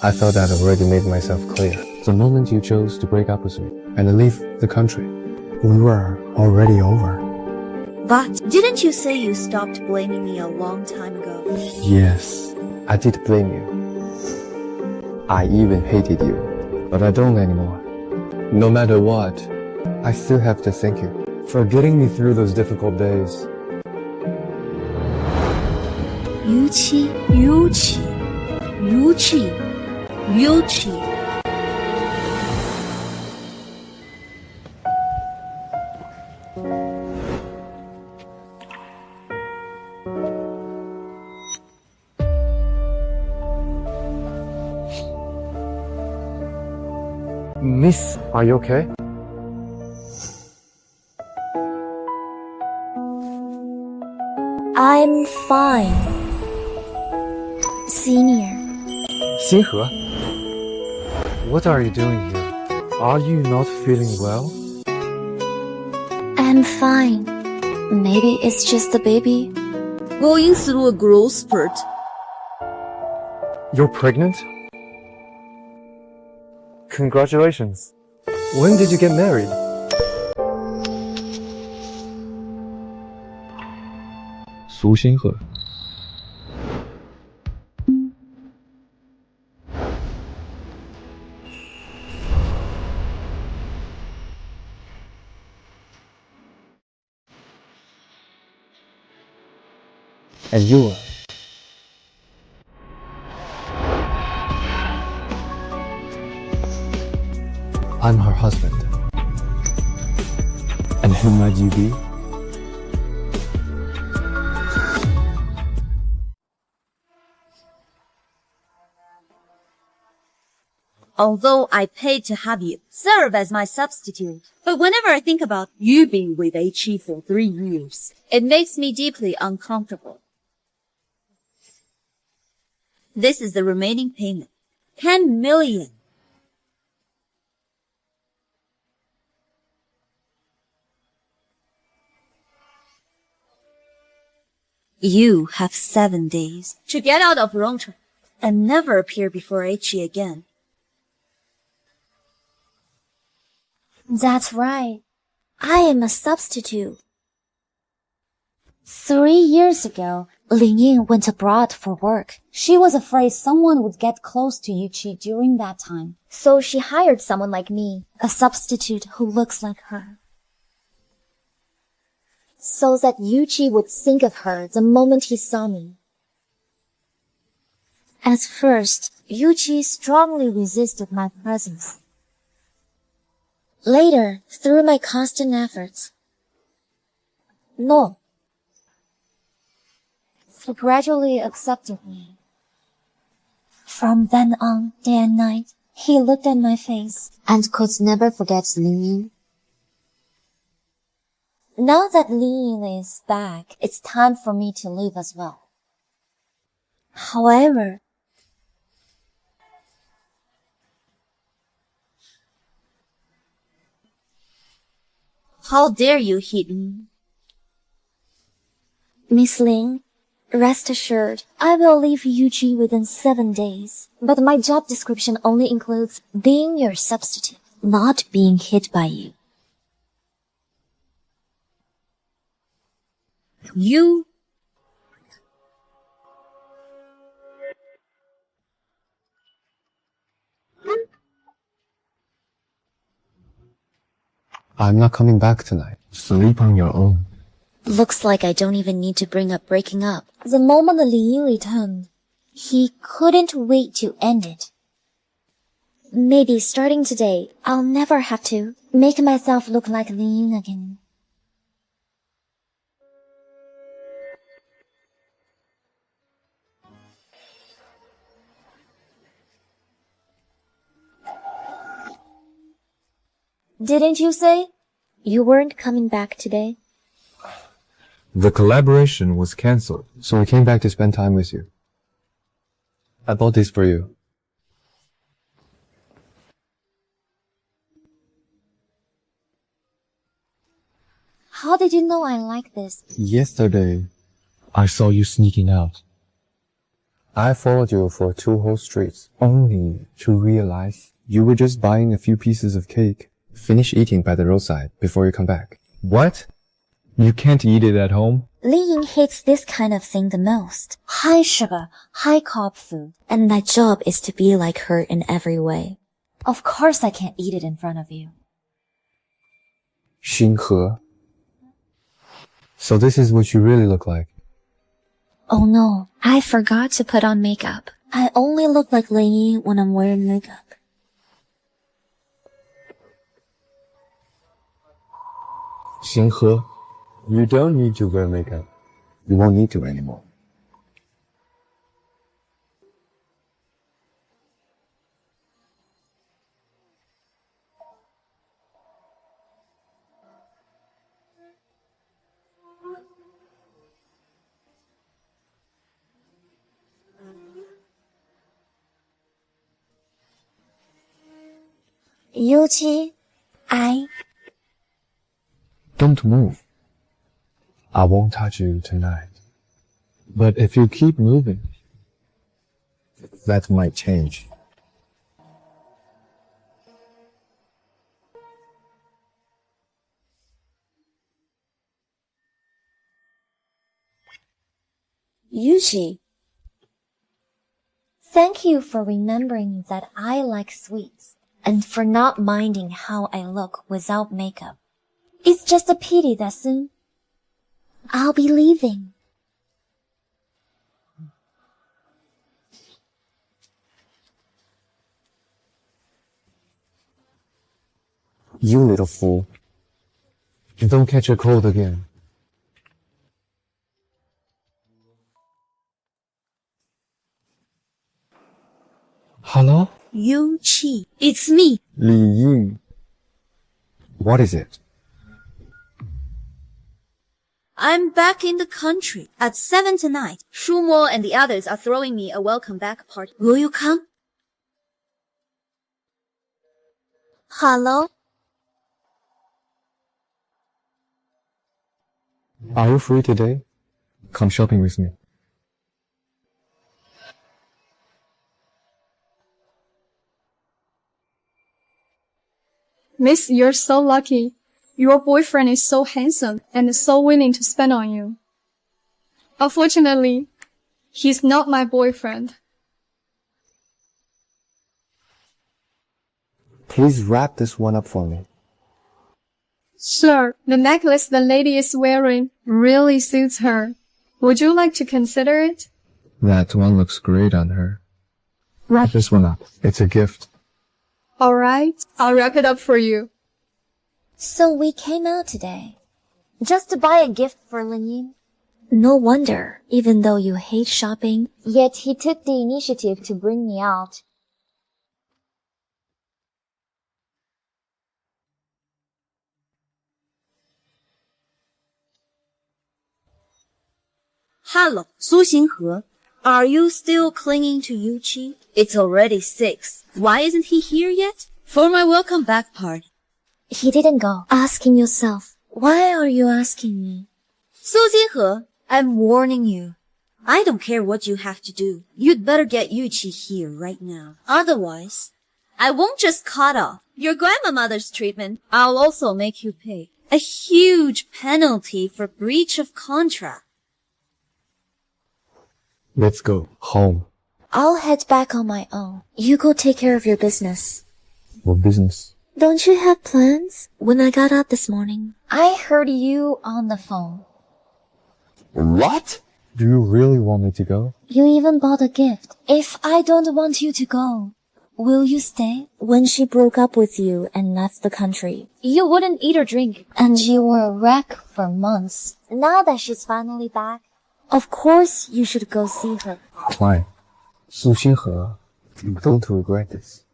I thought I'd already made myself clear. The moment you chose to break up with me and leave the country, we were already over. But didn't you say you stopped blaming me a long time ago? Yes, I did blame you. I even hated you, but I don't anymore. No matter what, I still have to thank you for getting me through those difficult days. Yuchi, Yuchi, Yuchi, Yuchi. Miss, are you okay? I'm fine. Senior. Xinhe? What are you doing here? Are you not feeling well? I'm fine. Maybe it's just the baby. Going through a growth spurt. You're pregnant? Congratulations. When did you get married? Su Xinhe. And you are? I'm her husband. And who might you be? Although I paid to have you serve as my substitute, but whenever I think about you being with HE for 3 years, it makes me deeply uncomfortable. This is the remaining payment. 10 million. You have 7 days to get out of Rongcheng and never appear before HE again. That's right. I am a substitute. 3 years ago, Ling Ying went abroad for work. She was afraid someone would get close to Yuchi during that time. So she hired someone like me, a substitute who looks like her, so that Yuchi would think of her the moment he saw me. At first, Yuchi strongly resisted my presence. Later, through my constant efforts, he gradually accepted me. From then on, day and night, he looked at my face and could never forget Ling Ying. Now that Ling Ying is back, it's time for me to leave as well. However, how dare you hit me? Miss Ling, rest assured, I will leave Yuchi within 7 days. But my job description only includes being your substitute, not being hit by you. You... I'm not coming back tonight. Sleep on your own. Looks like I don't even need to bring up breaking up. The moment Ling Ying returned, he couldn't wait to end it. Maybe starting today, I'll never have to make myself look like Ling Ying again. Didn't you say you weren't coming back today? The collaboration was cancelled. So I came back to spend time with you. I bought this for you. How did you know I like this? Yesterday, I saw you sneaking out. I followed you for 2 whole streets, only to realize you were just buying a few pieces of cake. Finish eating by the roadside before you come back. What? You can't eat it at home? Ling Ying hates this kind of thing the most. High sugar, high carb food. And my job is to be like her in every way. Of course I can't eat it in front of you. 星河. So this is what you really look like. Oh no, I forgot to put on makeup. I only look like Ling Ying when I'm wearing makeup. Xinghe, you don't need to wear makeup. You won't need to anymore. Yuchi, Don't move. I won't touch you tonight. But if you keep moving, that might change. Yuchi. Thank you for remembering that I like sweets and for not minding how I look without makeup. It's just a pity that soon I'll be leaving. You little fool. Don't catch a cold again. Hello? Yuchi, it's me. Ling Ying. What is it? I'm back in the country at 7 tonight. Shumo and the others are throwing me a welcome back party. Will you come? Hello? Are you free today? Come shopping with me. Miss, you're so lucky. Your boyfriend is so handsome and so willing to spend on you. Unfortunately, he's not my boyfriend. Please wrap this one up for me. Sure, the necklace the lady is wearing really suits her. Would you like to consider it? That one looks great on her. Wrap this one up. It's a gift. Alright, I'll wrap it up for you. So we came out today. Just to buy a gift for Ling Ying? No wonder, even though you hate shopping. Yet he took the initiative to bring me out. Hello, Su Xinghe. Are you still clinging to Yuchi? It's already 6. Why isn't he here yet? For my welcome back party. He didn't go. Ask him yourself. Why are you asking me? Su Xinghe, I'm warning you. I don't care what you have to do. You'd better get Yuchi here right now. Otherwise, I won't just cut off your grandmother's treatment. I'll also make you pay a huge penalty for breach of contract. Let's go home. I'll head back on my own. You go take care of your business. What business? Don't you have plans? When I got up this morning, I heard you on the phone. What? Do you really want me to go? You even bought a gift. If I don't want you to go, will you stay? When she broke up with you and left the country, you wouldn't eat or drink. And you were a wreck for months. Now that she's finally back, of course you should go see her. Fine. Su Xinghe, don't regret this.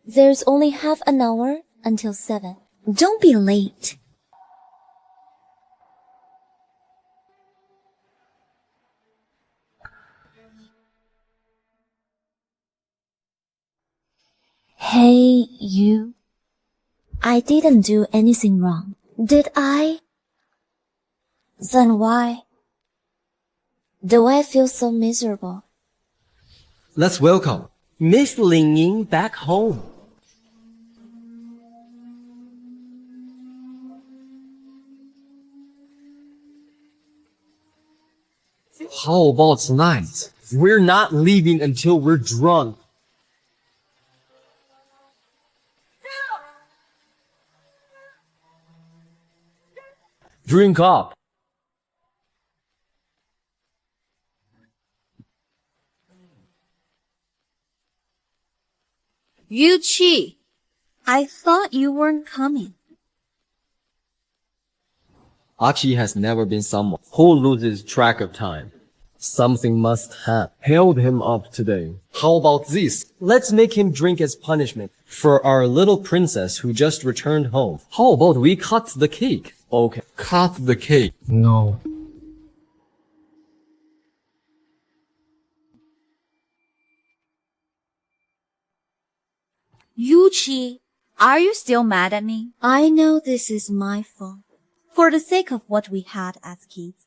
There's only half an hour until 7. Don't be late. Hey, you. I didn't do anything wrong. Did I? Then why do I feel so miserable? Let's welcome Miss Ling Ying back home. How about tonight? We're not leaving until we're drunk. Drink up. Yuchi, I thought you weren't coming. Archie has never been someone who loses track of time. Something must have held him up today. How about this? Let's make him drink as punishment for our little princess who just returned home. How about we cut the cake? Okay, cut the cake. No. Yuchi, are you still mad at me? I know this is my fault. For the sake of what we had as kids.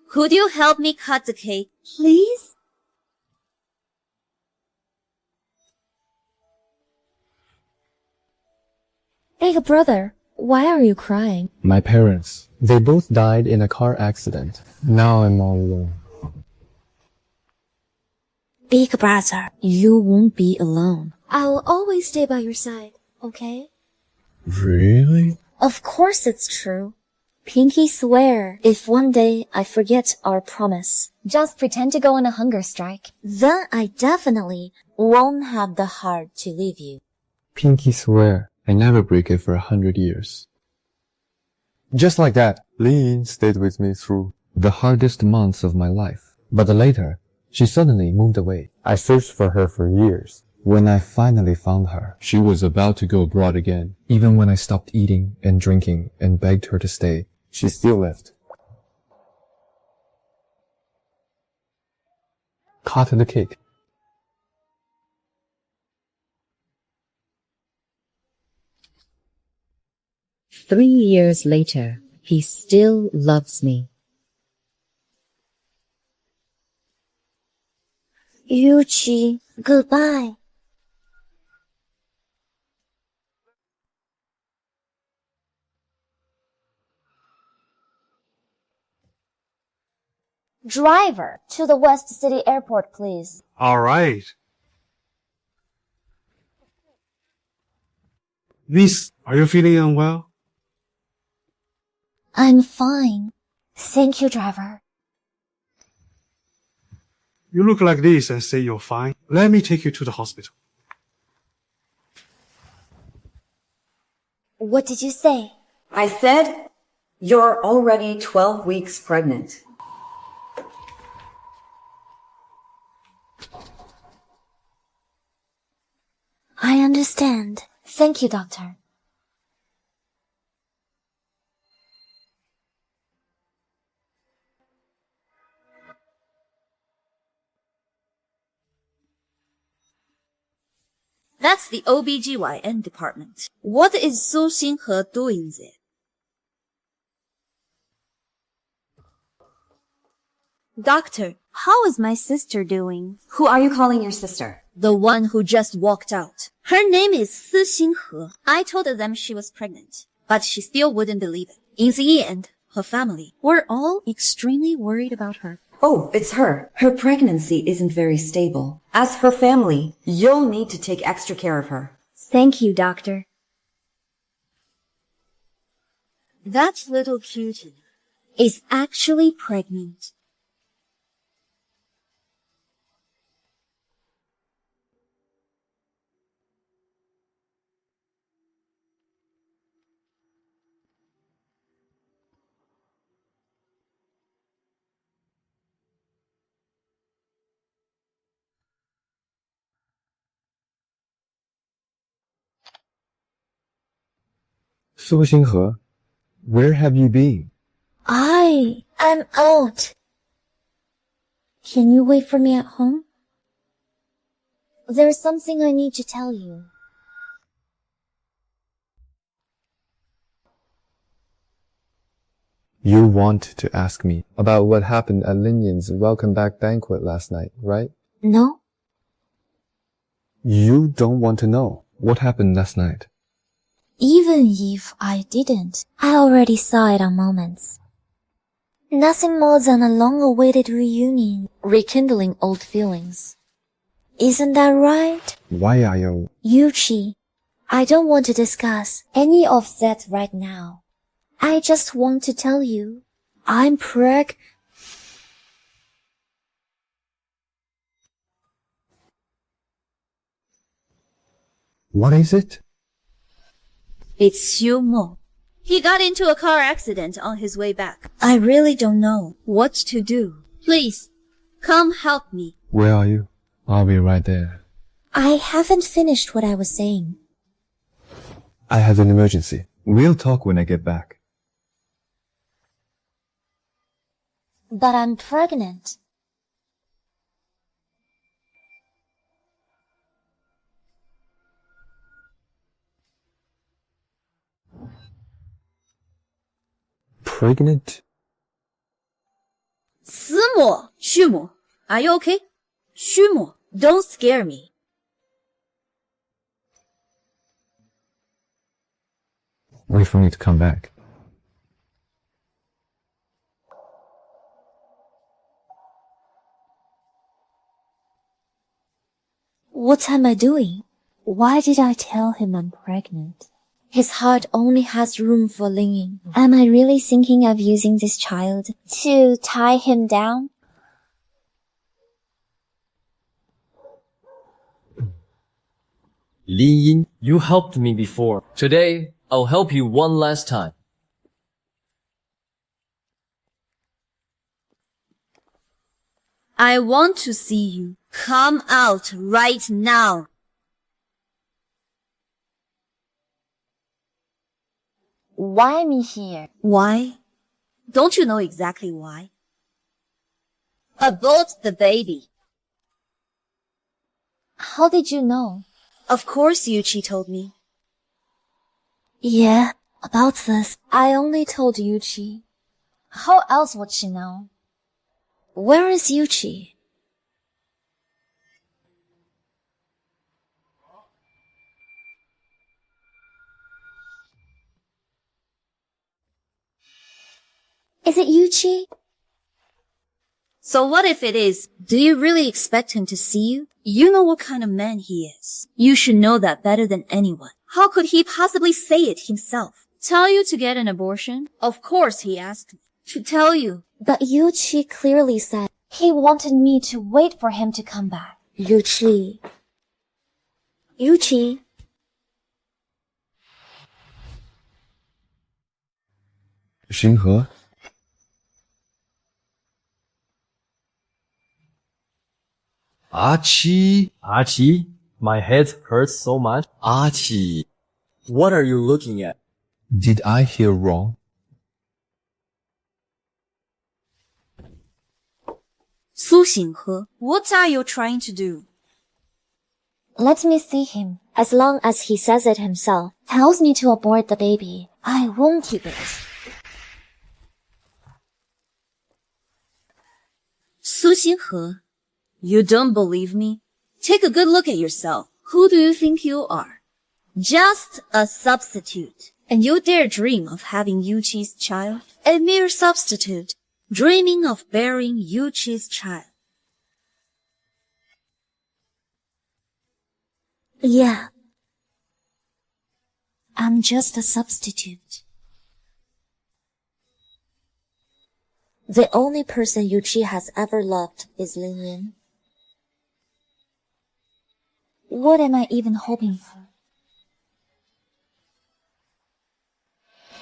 Could you help me cut the cake, please? Big brother, why are you crying? My parents, they both died in a car accident. Now I'm all alone. Big brother, you won't be alone. I'll always stay by your side, okay? Really? Of course it's true. Pinky swear if one day I forget our promise. Just pretend to go on a hunger strike. Then I definitely won't have the heart to leave you. Pinky swear I never break it for 100 years. Just like that, Ling Ying stayed with me through the hardest months of my life. But later, she suddenly moved away. I searched for her for years. When I finally found her, she was about to go abroad again. Even when I stopped eating and drinking and begged her to stay, she still left. Cut the cake. "3 years later, he still loves me." Yuchi, goodbye. Driver, to the West City Airport, please. All right. Miss, are you feeling unwell? I'm fine. Thank you, driver. You look like this and say you're fine. Let me take you to the hospital. What did you say? I said, you're already 12 weeks pregnant. I understand. Thank you, doctor. That's the OBGYN department. What is Su Xinghe doing there? Doctor, how is my sister doing? Who are you calling your sister? The one who just walked out. Her name is Su Xinghe. I told them she was pregnant, but she still wouldn't believe it. In the end, her family were all extremely worried about her. Oh, it's her. Her pregnancy isn't very stable. As her family, you'll need to take extra care of her. Thank you, doctor. That little cutie is actually pregnant. Su Xinghe, where have you been? I'm out. Can you wait for me at home? There's something I need to tell you. You want to ask me about what happened at Ling Ying's welcome back banquet last night, right? No? You don't want to know what happened last night. Even if I didn't, I already saw it on Moments. Nothing more than a long-awaited reunion, rekindling old feelings. Isn't that right? Why are you... Yuchi, I don't want to discuss any of that right now. I just want to tell you, I'm What is it? It's Xiu Mo. He got into a car accident on his way back. I really don't know what to do. Please, come help me. Where are you? I'll be right there. I haven't finished what I was saying. I have an emergency. We'll talk when I get back. But I'm pregnant. Pregnant? 司母, Shumo, are you okay? Shumo, don't scare me. Wait for me to come back. What am I doing? Why did I tell him I'm pregnant? His heart only has room for Ling Ying. Am I really thinking of using this child to tie him down? Ling Ying, you helped me before. Today, I'll help you one last time. I want to see you. Come out right now. Why me here? Why? Don't you know exactly why? About the baby. How did you know? Of course Yuchi told me. Yeah, about this, I only told Yuchi. How else would she know? Where is Yuchi? Is it Yuchi? So what if it is? Do you really expect him to see you? You know what kind of man he is. You should know that better than anyone. How could he possibly say it himself? Tell you to get an abortion? Of course he asked me to tell you. But Yuchi clearly said he wanted me to wait for him to come back. Yuchi. Yuchi. Xinghe? Archie, my head hurts so much. Archie, what are you looking at? Did I hear wrong? Su Xinghe, what are you trying to do? Let me see him. As long as he says it himself, tells me to abort the baby, I won't keep it. Su Xinghe, you don't believe me? Take a good look at yourself. Who do you think you are? Just a substitute. And you dare dream of having Yuchi's child? A mere substitute, dreaming of bearing Yuchi's child. Yeah. I'm just a substitute. The only person Yuchi has ever loved is Ling Ying. What am I even hoping for?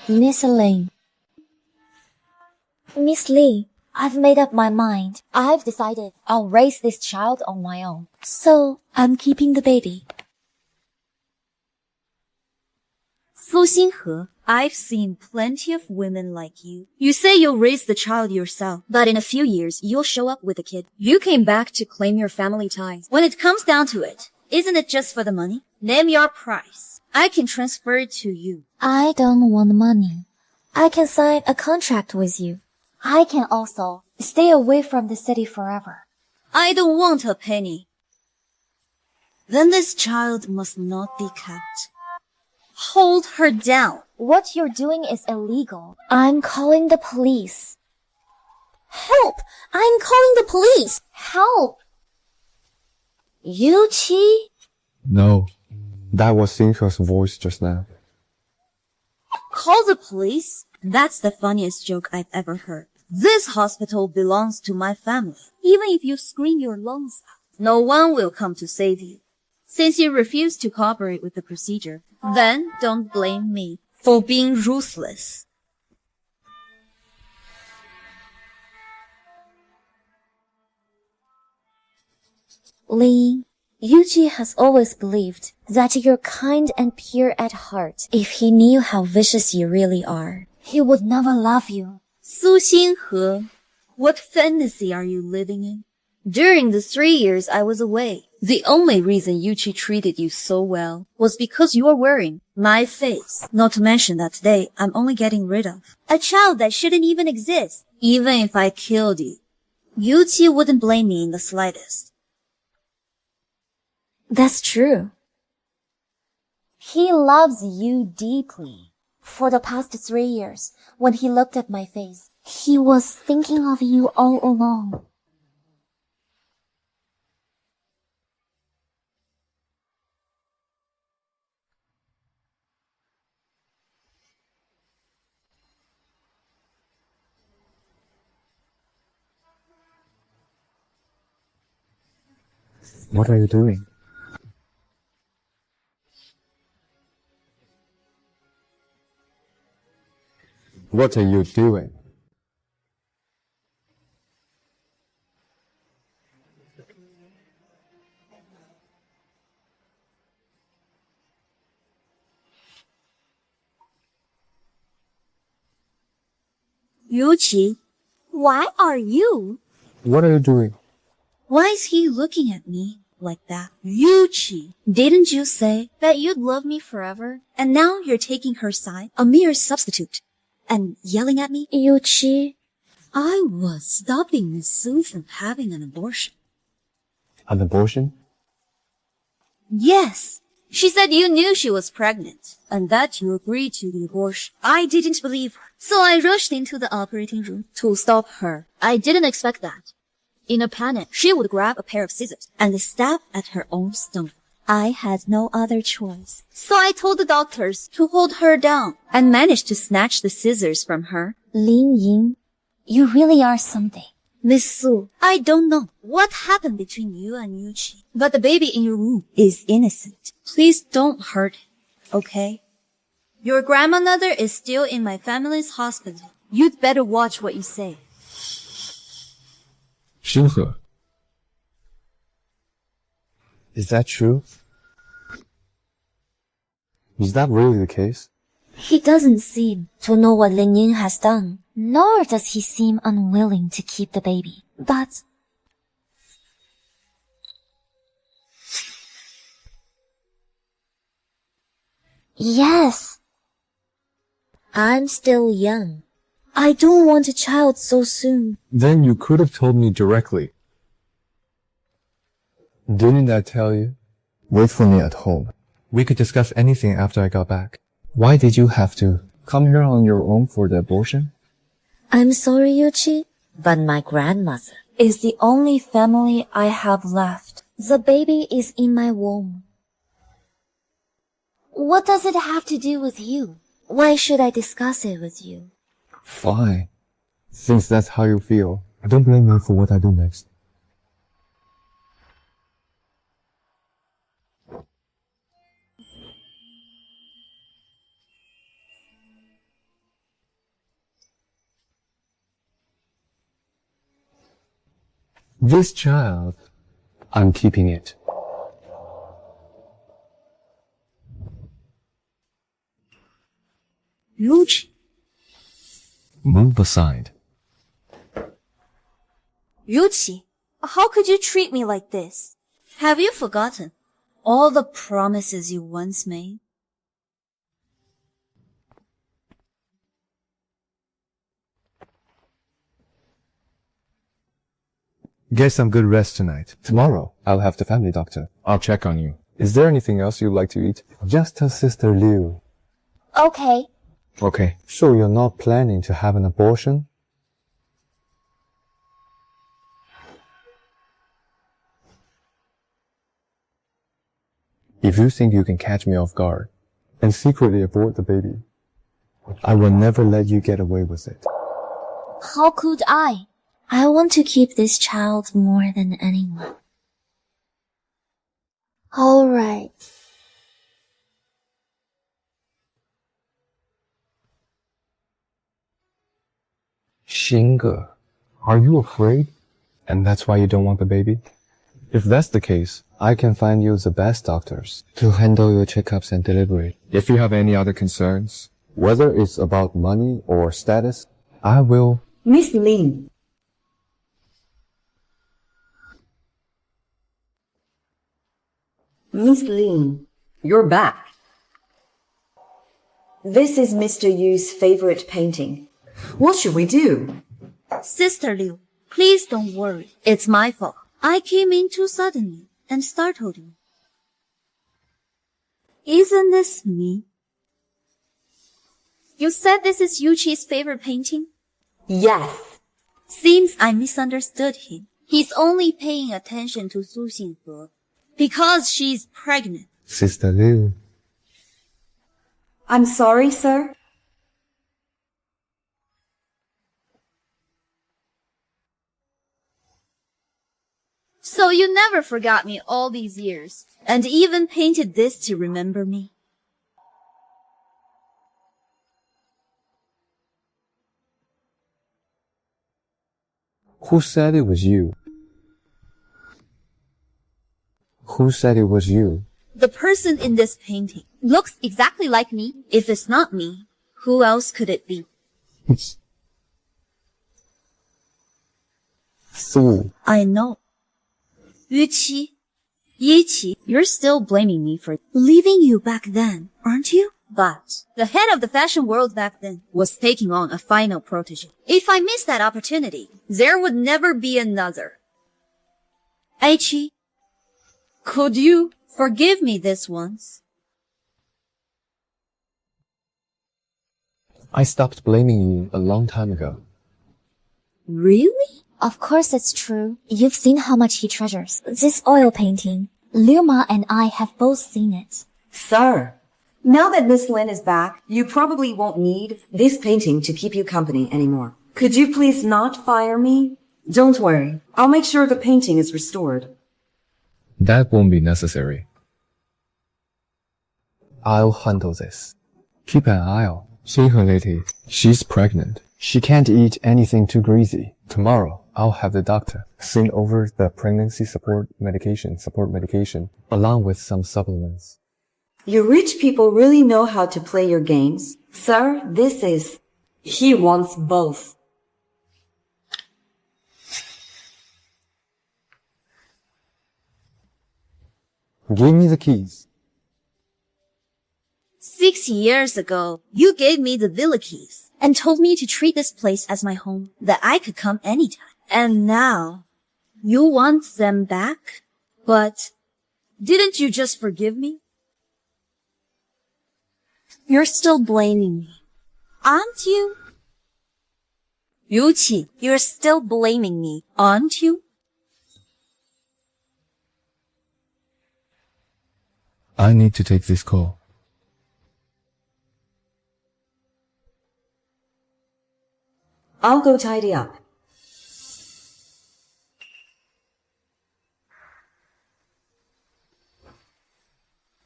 Miss Ling. Miss Lee, I've made up my mind. I've decided I'll raise this child on my own. So, I'm keeping the baby. Su Xinghe, I've seen plenty of women like you. You say you'll raise the child yourself, but in a few years, you'll show up with a kid. You came back to claim your family ties. When it comes down to it, isn't it just for the money? Name your price. I can transfer it to you. I don't want money. I can sign a contract with you. I can also stay away from the city forever. I don't want a penny. Then this child must not be kept. Hold her down. What you're doing is illegal. I'm calling the police. Help! I'm calling the police! Help! Yuchi? No. That was Xinghe's voice just now. Call the police? That's the funniest joke I've ever heard. This hospital belongs to my family. Even if you scream your lungs out, no one will come to save you. Since you refuse to cooperate with the procedure, then don't blame me for being ruthless. Ling, Yuchi has always believed that you're kind and pure at heart. If he knew how vicious you really are, he would never love you. Su Xinghe, what fantasy are you living in? During the 3 years I was away, the only reason Yuchi treated you so well was because you were wearing my face. Not to mention that today I'm only getting rid of a child that shouldn't even exist. Even if I killed you, Yuchi wouldn't blame me in the slightest. That's true. He loves you deeply. For the past 3 years, when he looked at my face, he was thinking of you all along. What are you doing? What are you doing? Yuchi, why are you? What are you doing? Why is he looking at me like that? Yuchi, didn't you say that you'd love me forever? And now you're taking her side, a mere substitute, and yelling at me? Yuchi, I was stopping Miss Su from having an abortion. An abortion? Yes. She said you knew she was pregnant, and that you agreed to the abortion. I didn't believe her, so I rushed into the operating room to stop her. I didn't expect that. In a panic, she would grab a pair of scissors and stab at her own stomach. I had no other choice, so I told the doctors to hold her down and managed to snatch the scissors from her. Ling Ying, you really are something. Miss Su, I don't know what happened between you and Yuchi, but the baby in your womb is innocent. Please don't hurt him, okay? Your grandmother is still in my family's hospital. You'd better watch what you say. Xinghe, Is that true? Is that really the case? He doesn't seem to know what Ling Ying has done, nor does he seem unwilling to keep the baby. But yes, I'm still young. I don't want a child so soon. then you could have told me directly. Didn't I tell you? Wait for me at home. We could discuss anything after I got back. Why did you have to come here on your own for the abortion? I'm sorry, Yuchi, but my grandmother is the only family I have left. The baby is in my womb. What does it have to do with you? Why should I discuss it with you? Fine. Since that's how you feel, don't blame me for what I do next. This child, I'm keeping it. Yuchi, Move aside. Yuchi, how could you treat me like this? Have you forgotten all the promises you once made? Get some good rest tonight. Tomorrow, I'll have the family doctor. I'll check on you. Is there anything else you'd like to eat? Just tell Sister Liu. Okay. Okay. So you're not planning to have an abortion? If you think you can catch me off guard and secretly abort the baby, I will never let you get away with it. How could I? I want to keep this child more than anyone. All right. Xinge, are you afraid? And that's why you don't want the baby? If that's the case, I can find you the best doctors to handle your checkups and delivery. If you have any other concerns, Whether it's about money or status, I will. Miss Ling. Miss Ling, you're back. This is Mr. Yu's favorite painting. What should we do? Sister Liu, please don't worry. It's my fault. I came in too suddenly and startled you. Isn't this me? You said this is Yuchi's favorite painting? Yes. Seems I misunderstood him. He's only paying attention to Su Xinghe because she's pregnant. Sister Liu. I'm sorry, sir. So you never forgot me all these years, and even painted this to remember me. Who said it was you? Who said it was you? The person in this painting looks exactly like me. If it's not me, who else could it be? Fool. I know. Yuchi, Yiqi, you're still blaming me for leaving you back then, aren't you? But the head of the fashion world back then was taking on a final protege. If I missed that opportunity, there would never be another. Aichi, could you forgive me this once? I stopped blaming you a long time ago. Really? Of course it's true. You've seen how much he treasures this oil painting. Liu Ma and I have both seen it. Sir, now that Miss Lin is back, you probably won't need this painting to keep you company anymore. Could you please not fire me? Don't worry. I'll make sure the painting is restored. that won't be necessary. I'll handle this. Keep an eye on. Xinhe lady, she's pregnant. She can't eat anything too greasy. Tomorrow, I'll have the doctor send over the pregnancy support medication, along with some supplements. You rich people really know how to play your games. Sir, this is... He wants both. Give me the keys. 6 years ago, you gave me the villa keys and told me to treat this place as my home, that I could come anytime. And now, you want them back? But didn't you just forgive me? You're still blaming me, aren't you? Yuchi, you're still blaming me, aren't you? I need to take this call. I'll go tidy up.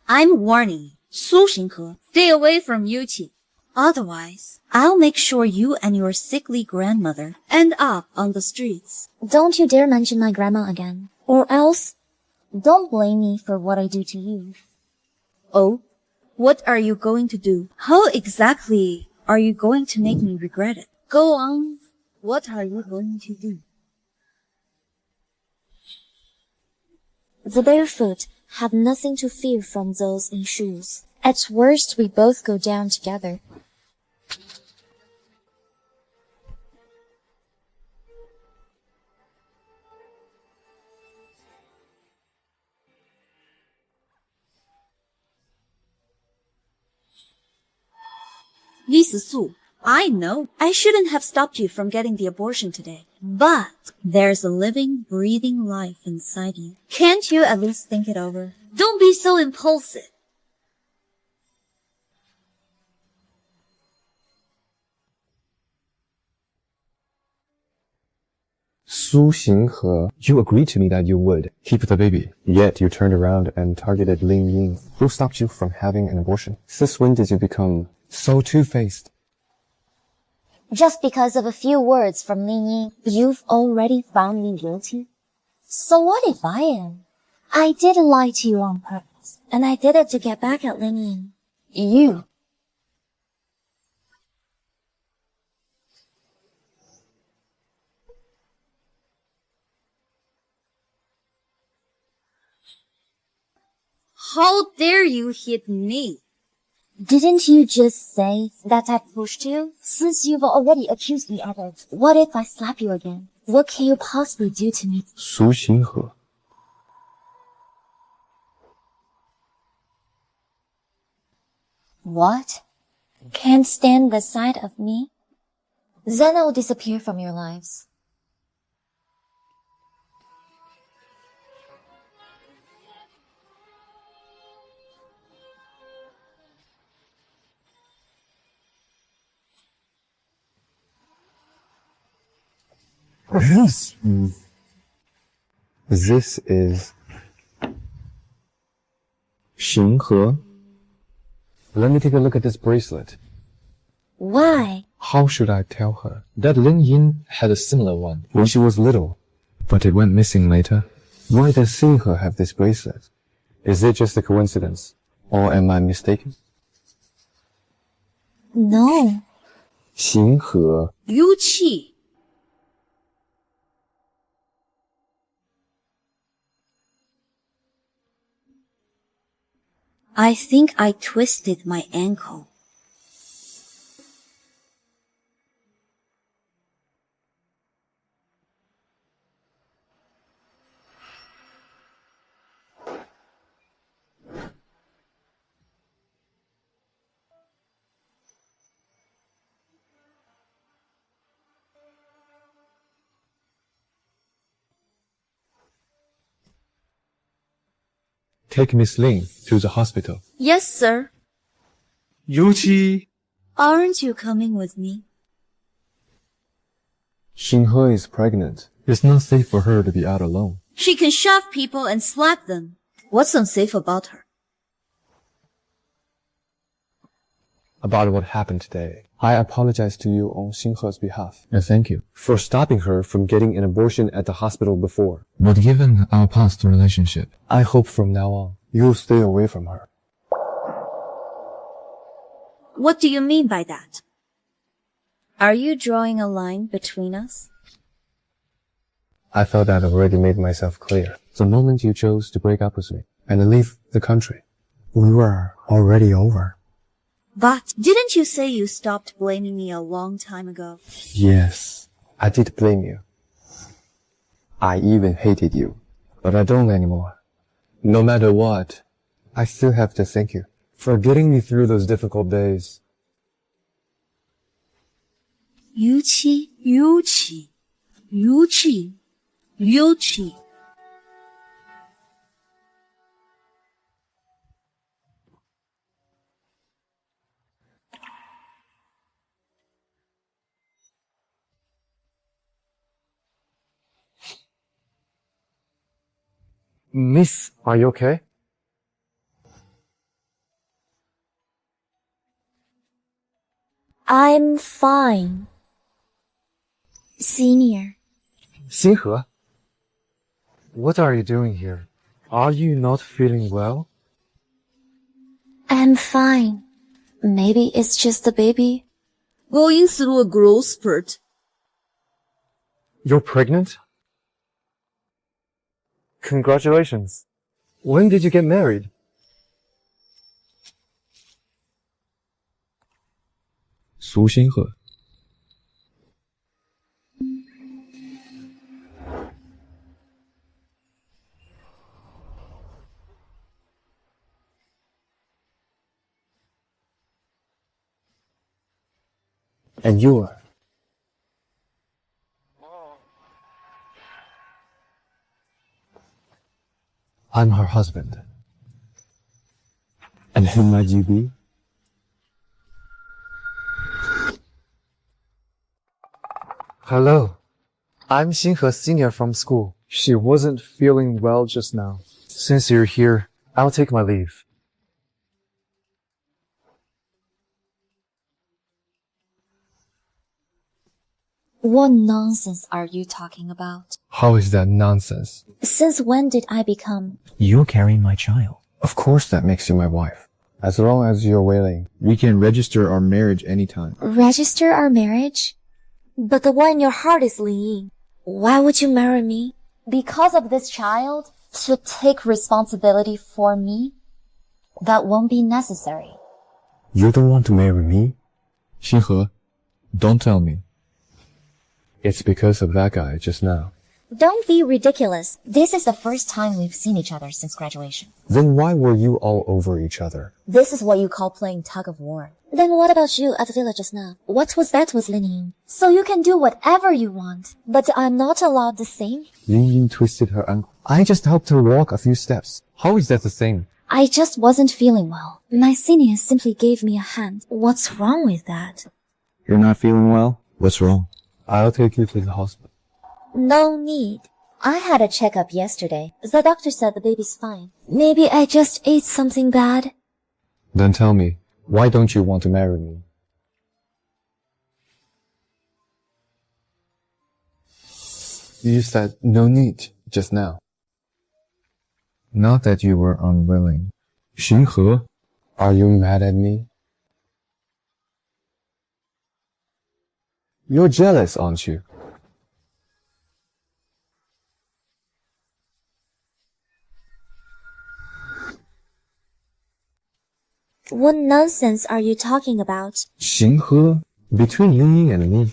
I'm warning you, Su Xinghe, stay away from Yuchi. Otherwise, I'll make sure you and your sickly grandmother end up on the streets. Don't you dare mention my grandma again. Or else, don't blame me for what I do to you. Oh, what are you going to do? How exactly are you going to make me regret it? Go on. What are you going to do? The barefoot have nothing to fear from those in shoes. At worst, we both go down together. 死素. I know I shouldn't have stopped you from getting the abortion today. But there's a living, breathing life inside you. Can't you at least think it over? Don't be so impulsive. Su Xinghe, you agreed to me that you would keep the baby. Yet you turned around and targeted Ling Ying. Who stopped you from having an abortion? Since when did you become so two-faced? Just because of a few words from Ling Ying, you've already found me guilty? So what if I am? I did lie to you on purpose, and I did it to get back at Ling Ying. You. How dare you hit me? Didn't you just say that I pushed you? Since you've already accused me of it, what if I slap you again? What can you possibly do to me? Su Xinghe. What? Can't stand the sight of me? Then I'll disappear from your lives. Yes. This is Xinghe. Let me take a look at this bracelet. Why? How should I tell her? That Ling Ying had a similar one. When she was little. But it went missing later. Why does Xinghe have this bracelet? Is it just a coincidence? Or am I mistaken? No. Xinghe. Yuchi. I think I twisted my ankle. Take Miss Ling to the hospital. Yes, sir. Yuchi, Aren't you coming with me? Xinghe is pregnant. It's not safe for her to be out alone. She can shove people and slap them. What's unsafe about her? About what happened today, I apologize to you on Xinghe's behalf Thank you. for stopping her from getting an abortion at the hospital before. But given our past relationship, I hope from now on, you'll stay away from her. What do you mean by that? Are you drawing a line between us? I thought I'd already made myself clear. The moment you chose to break up with me and leave the country, we were already over. But didn't you say you stopped blaming me a long time ago? Yes, I did blame you. I even hated you, but I don't anymore. No matter what, I still have to thank you for getting me through those difficult days. Yuchi, Yuchi, Yuchi, Yuchi. Miss, are you okay? I'm fine. Senior. Xinghe, what are you doing here? Are you not feeling well? I'm fine. Maybe it's just the baby. Going through a growth spurt. You're pregnant? Congratulations. When did you get married? Su Xinghe. And you are. I'm her husband. And who might you be? Hello. I'm Xinhe Senior from school. She wasn't feeling well just now. Since you're here, I'll take my leave. What nonsense are you talking about? How is that nonsense? Since when did I become... You're carrying my child. Of course that makes you my wife. As long as you're willing. We can register our marriage anytime. Register our marriage? But the one in your heart is Ling Ying. Why would you marry me? Because of this child? To take responsibility for me? That won't be necessary. You don't want to marry me? Xinhe, don't tell me. It's because of that guy just now. Don't be ridiculous. This is the first time we've seen each other since graduation. Then why were you all over each other? This is what you call playing tug of war. Then what about you at the villa just now? What was that with Ling Ying? So you can do whatever you want, but I'm not allowed the same? Ling Ying twisted her ankle. I just helped her walk a few steps. How is that the same? I just wasn't feeling well. My seniors simply gave me a hand. What's wrong with that? You're not feeling well? What's wrong? I'll take you to the hospital. No need. I had a checkup yesterday. The doctor said the baby's fine. Maybe I just ate something bad. Then tell me, why don't you want to marry me? You said no need just now. Not that you were unwilling. Xinhe, Are you mad at me? You're jealous, aren't you? What nonsense are you talking about? Xinhe, Between Ling Ying and me.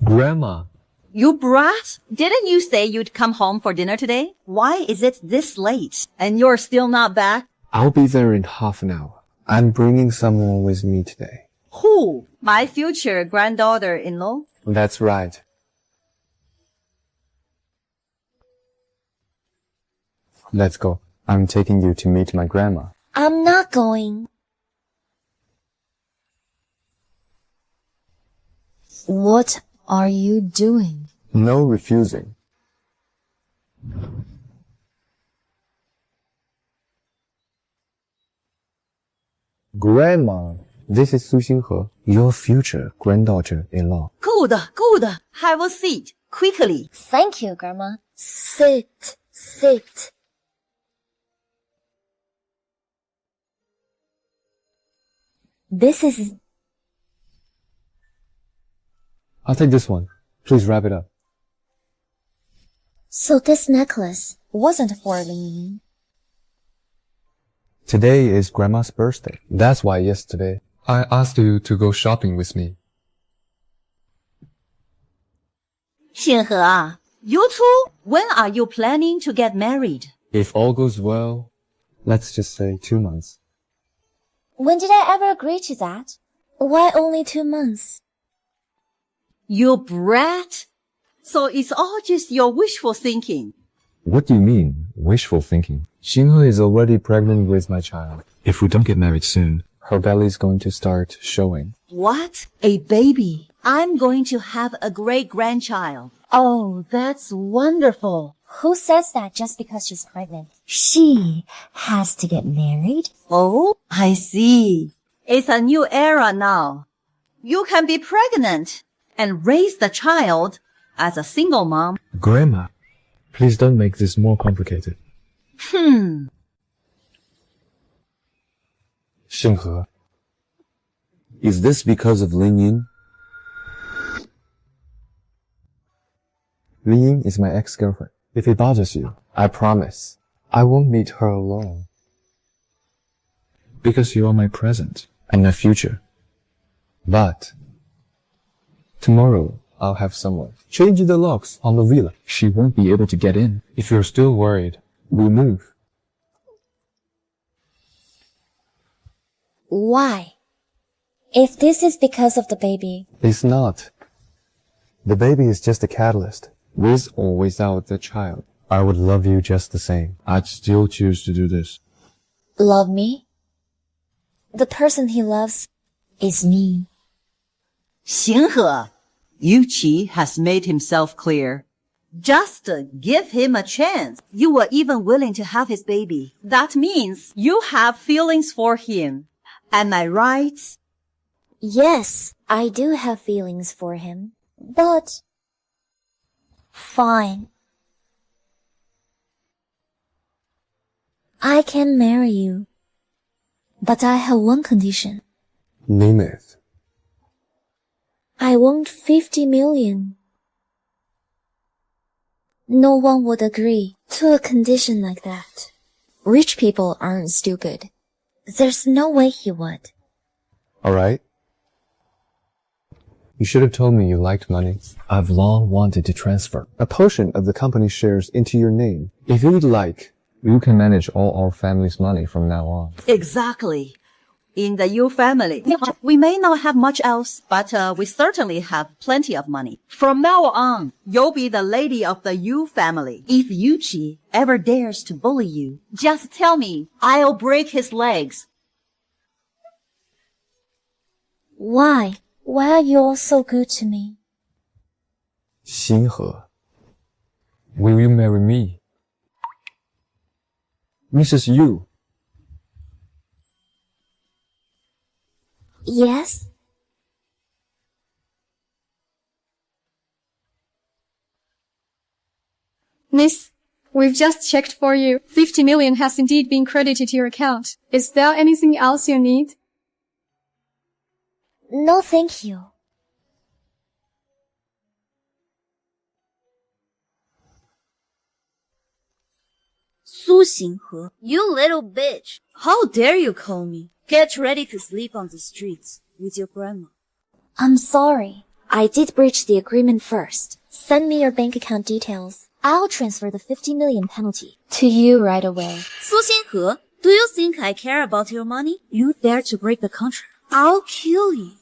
Grandma, You brat! Didn't you say you'd come home for dinner today? Why is it this late? And you're still not back? I'll be there in half an hour. I'm bringing someone with me today. Who? My future granddaughter-in-law? That's right. Let's go. I'm taking you to meet my grandma. I'm not going. What are you doing? No refusing. Grandma, this is Su Xinhe, your future granddaughter-in-law. Good, good. Have a seat. Quickly. Thank you, Grandma. Sit. This is... I'll take this one. Please wrap it up. So this necklace wasn't for Ling Ying. Today is Grandma's birthday. That's why yesterday I asked you to go shopping with me. 信和啊, you two, when are you planning to get married? If all goes well, let's just say 2 months. When did I ever agree to that? Why only 2 months? You brat! So it's all just your wishful thinking. What do you mean, wishful thinking? Xinhe is already pregnant with my child. if we don't get married soon, Her belly's going to start showing. What? A baby? I'm going to have a great-grandchild. Oh, that's wonderful. Who says that just because she's pregnant? She has to get married? Oh, I see. It's a new era now. You can be pregnant and raise the child as a single mom. Grandma, please don't make this more complicated. Xinhe, is this because of Ling Ying? Ling Ying is my ex-girlfriend. If it bothers you, I promise I won't meet her alone. Because you are my present and my future. But tomorrow I'll have someone change the locks on the villa. She won't be able to get in. If you're still worried, we'll move. Why? If this is because of the baby. It's not. The baby is just a catalyst. With or without the child, I would love you just the same. I'd still choose to do this. Love me? The person he loves is me. Xinghe, Yuchi has made himself clear. Just give him a chance. You were even willing to have his baby. That means you have feelings for him. Am I right? Yes, I do have feelings for him. But... fine. I can marry you. But I have one condition. Name it. I want 50 million. No one would agree to a condition like that. Rich people aren't stupid. There's no way he would. Alright. You should have told me you liked money. I've long wanted to transfer A portion of the company shares into your name. If you would like, You can manage all our family's money from now on. Exactly. In the Yu family, we may not have much else, but we certainly have plenty of money. From now on, you'll be the lady of the Yu family. If Yuchi ever dares to bully you, just tell me. I'll break his legs. Why? Why are you all so good to me? Xinghe. Will you marry me? Mrs. Yu. Yes? Miss, we've just checked for you. 50 million has indeed been credited to your account. Is there anything else you need? No, thank you. Su Xinghe, you little bitch. How dare you call me? Get ready to sleep on the streets with your grandma. I'm sorry. I did breach the agreement first. Send me your bank account details. I'll transfer the 50 million penalty to you right away. Su Xinghe, do you think I care about your money? You dare to break the contract. I'll kill you.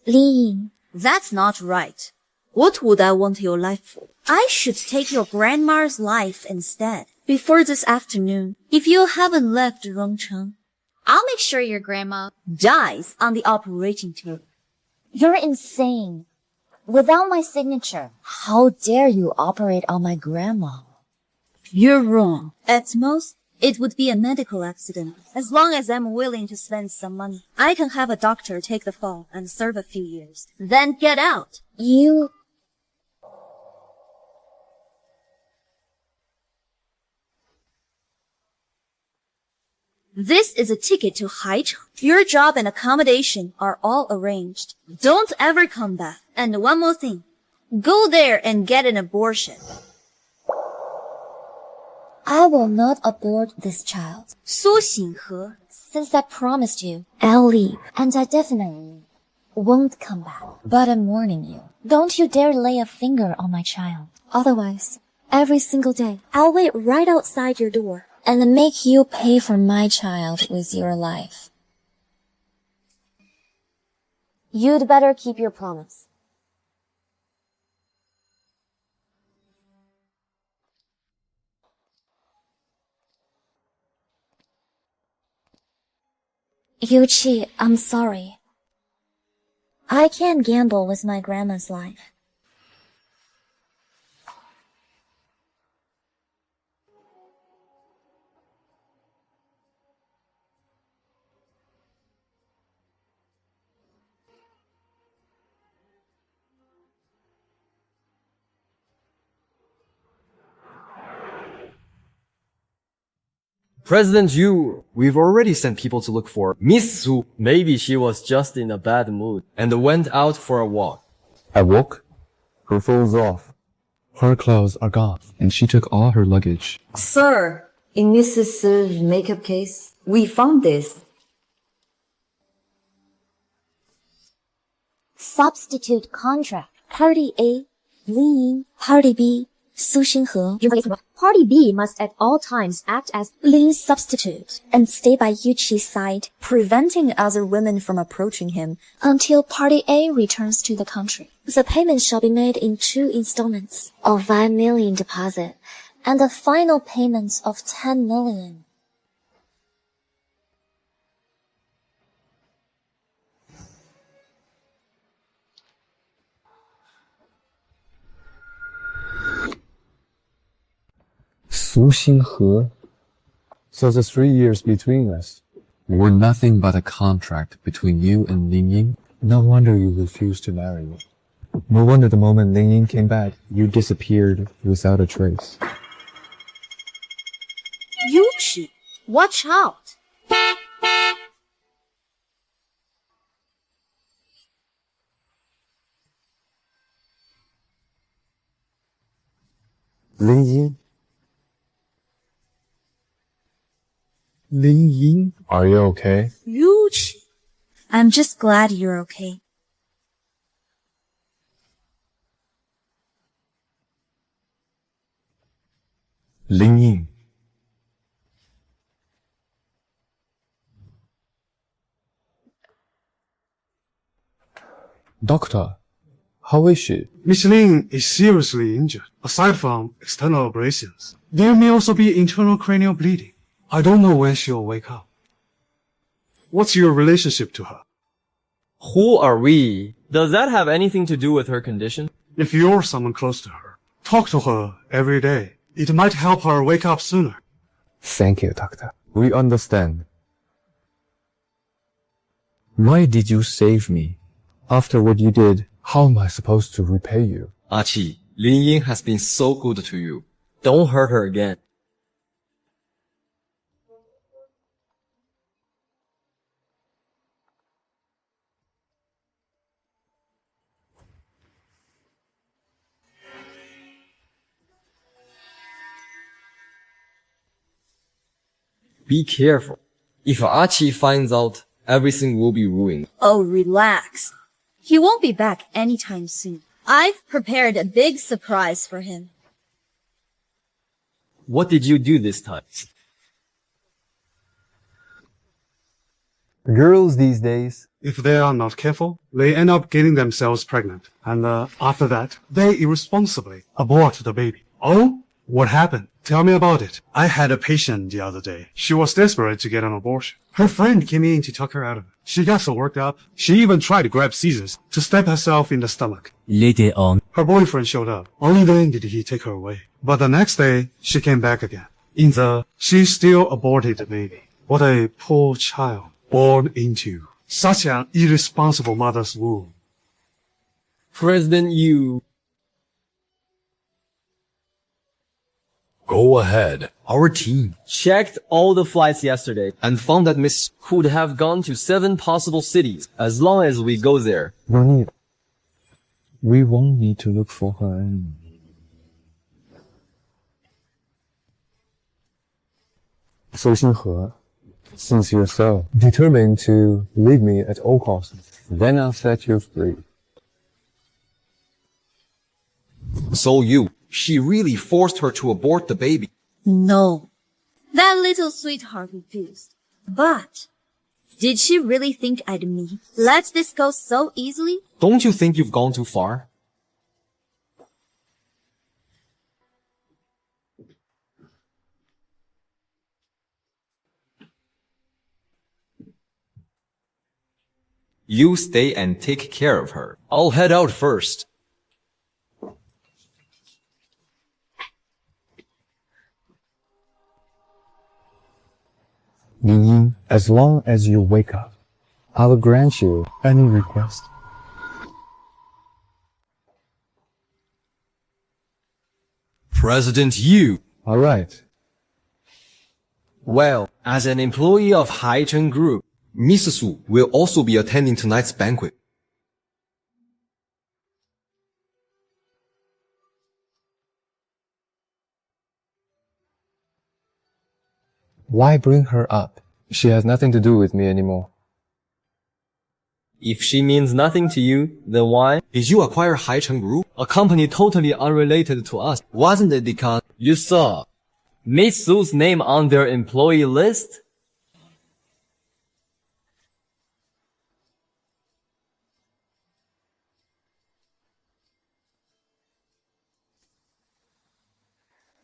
Ling Ying. That's not right. What would I want your life for? I should take your grandma's life instead. Before this afternoon, if you haven't left Rongcheng, I'll make sure your grandma dies on the operating table. You're insane. Without my signature, how dare you operate on my grandma? You're wrong. At most, it would be a medical accident. As long as I'm willing to spend some money, I can have a doctor take the fall and serve a few years. Then get out. You... This is a ticket to Haicheng. Your job and accommodation are all arranged. Don't ever come back. And one more thing. Go there and get an abortion. I will not abort this child. Su Xinghe. Since I promised you, I'll leave. And I definitely won't come back. But I'm warning you. Don't you dare lay a finger on my child. Otherwise, every single day, I'll wait right outside your door and make you pay for my child with your life. You'd better keep your promise. Yuchi, I'm sorry. I can't gamble with my grandma's life. President Yu, we've already sent people to look for Miss Su. Maybe she was just in a bad mood and went out for a walk. I woke. Her phone's off. Her clothes are gone. And she took all her luggage. Sir, in Mrs. Su's makeup case, we found this. Substitute contract. Party A, Ling Ying. Party B, Su Xinhe, Party B must at all times act as Ling's substitute, and stay by Yuchi's side preventing other women from approaching him. until Party A returns to the country. The payment shall be made in 2 installments of 5 million deposit, and the final payment of 10 million. Su Xinhe. So the 3 years between us were nothing but a contract between you and Ling Ying. No wonder you refused to marry me. No wonder the moment Ling Ying came back, you disappeared without a trace. Yuchi. Watch out. Ling Ying? Ling Ying? Are you okay? Yuchi. I'm just glad you're okay. Ling Ying. Doctor, how is she? Miss Ling is seriously injured. Aside from external abrasions, there may also be internal cranial bleeding. I don't know when she'll wake up. What's your relationship to her? Who are we? Does that have anything to do with her condition? If you're someone close to her, talk to her every day. It might help her wake up sooner. Thank you, doctor. We understand. Why did you save me? After what you did, how am I supposed to repay you? Archie, Ling Ying has been so good to you. Don't hurt her again. Be careful. If Archie finds out, everything will be ruined. Oh, relax. He won't be back anytime soon. I've prepared a big surprise for him. What did you do this time? Girls these days, If they are not careful, they end up getting themselves pregnant. And after that, they irresponsibly abort the baby. Oh? What happened? Tell me about it. I had a patient the other day. She was desperate to get an abortion. Her friend came in to talk her out of it. She got so worked up, she even tried to grab scissors to stab herself in the stomach. Later on, Her boyfriend showed up. Only then did he take her away. But the next day, she came back again. She still aborted the baby. What a poor child. Born into such an irresponsible mother's womb. President Yu. Go ahead. Our team checked all the flights yesterday and found that Miss could have gone to 7 possible cities as long as we go there. no need. We won't need to look for her anymore. Su Xinhe, since you're so determined to leave me at all costs, then I'll set you free. So she really forced her to abort the baby. No. That little sweetheart refused. But did she really think I'd let this go so easily? Don't you think you've gone too far? You stay and take care of her. I'll head out first. Ling Ying, as long as you wake up, I'll grant you any request. President Yu. All right. Well, as an employee of Haicheng Group, Miss Su will also be attending tonight's banquet. Why bring her up? She has nothing to do with me anymore. If she means nothing to you, then why? Did you acquire Haicheng Group? A company totally unrelated to us. Wasn't it because You saw Miss Su's name on their employee list?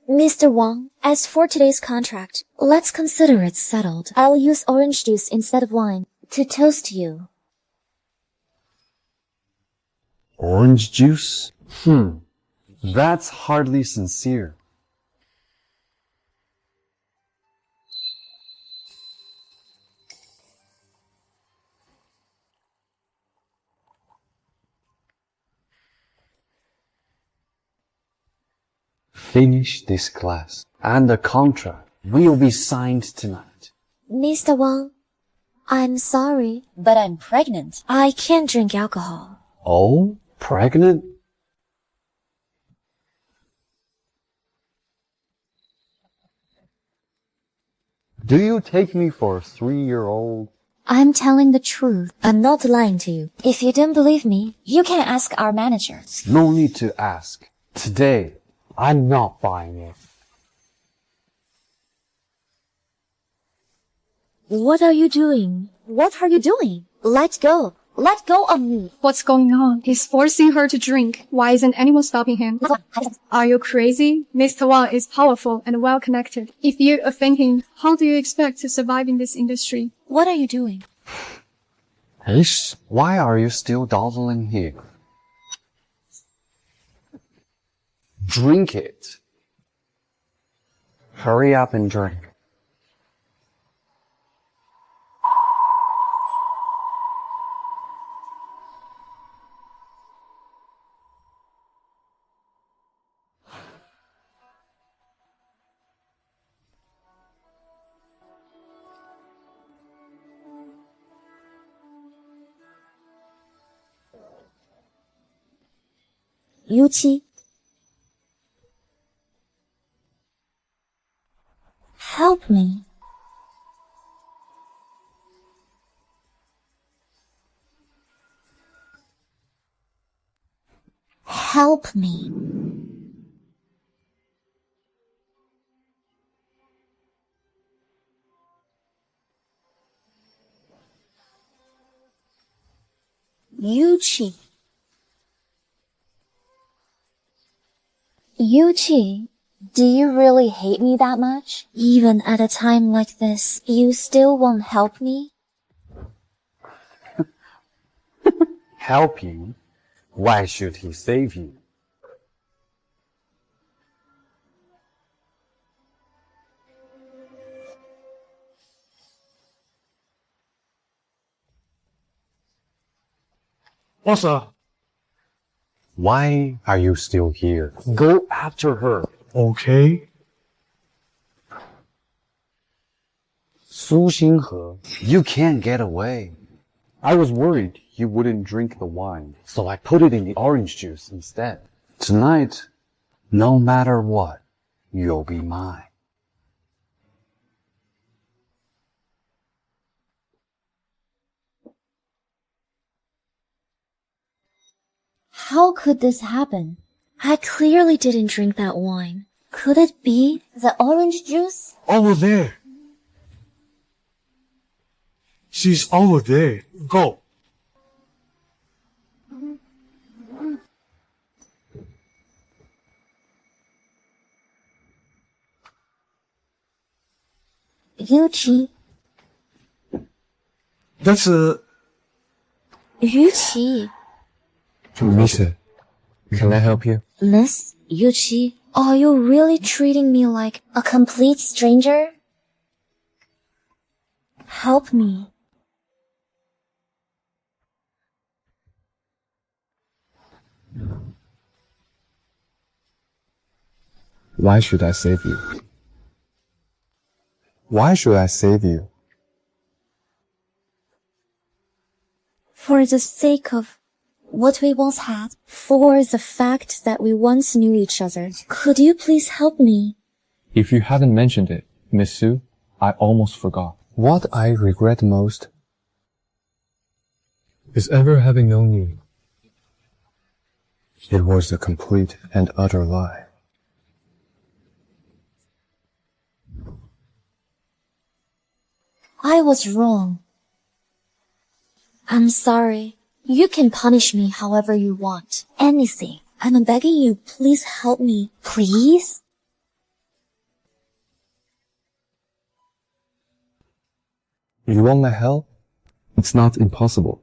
Mr. Wang, as for today's contract, let's consider it settled. I'll use orange juice instead of wine to toast you. Orange juice? That's hardly sincere. Finish this class, and the contract will be signed tonight. Mr. Wang, I'm sorry, but I'm pregnant. I can't drink alcohol. Oh, pregnant? Do you take me for a 3-year-old? I'm telling the truth. I'm not lying to you. If you don't believe me, you can ask our manager. No need to ask. Today, I'm not buying it. What are you doing? What are you doing? Let go. Let go of me. What's going on? He's forcing her to drink. Why isn't anyone stopping him? Are you crazy? Mr. Wang is powerful and well-connected. If you offend him, how do you expect to survive in this industry? What are you doing? Ish, why are you still dawdling here? Drink it. Hurry up and drink. Yuchi. Help me. Help me. Yuchi. Yuchi, do you really hate me that much? Even at a time like this, you still won't help me? Help you? Why should he save you? Bossa, Why are you still here? Go after her. okay. Su Xinghe, you can't get away. I was worried you wouldn't drink the wine, so I put it in the orange juice instead. Tonight, no matter what, you'll be mine. How could this happen? I clearly didn't drink that wine. Could it be the orange juice? Over there. She's over there. Go. Yuchi. That's Yuchi. Mister, can I help you? Miss Yuchi, are you really treating me like a complete stranger? Help me. Why should I save you? Why should I save you? For the sake of what we once had, for the fact that we once knew each other, could you please help me? If you hadn't mentioned it, Miss Su, I almost forgot. What I regret most is ever having known you. It was a complete and utter lie. I was wrong. I'm sorry. You can punish me however you want. Anything. I'm begging you, please help me. Please? You want my help? It's not impossible.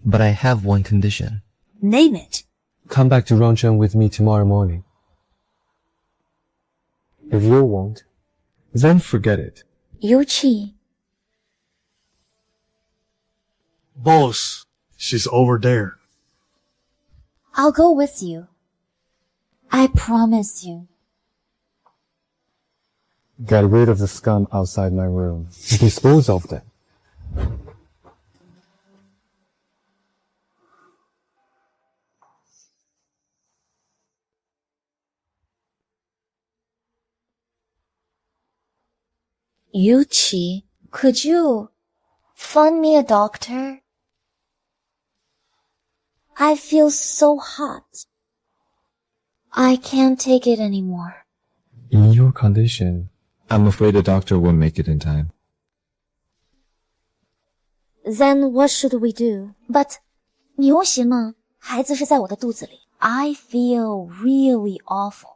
But I have one condition. Name it. Come back to Rongcheng with me tomorrow morning. If you won't, then forget it. Yuchi. Boss, she's over there. I'll go with you. I promise you. Get rid of the scum outside my room. Dispose of them. Yuchi, could you find me a doctor? I feel so hot. I can't take it anymore. In your condition, I'm afraid the doctor won't make it in time. Then what should we do? But 你用行吗？孩子是在我的肚子里。I feel really awful.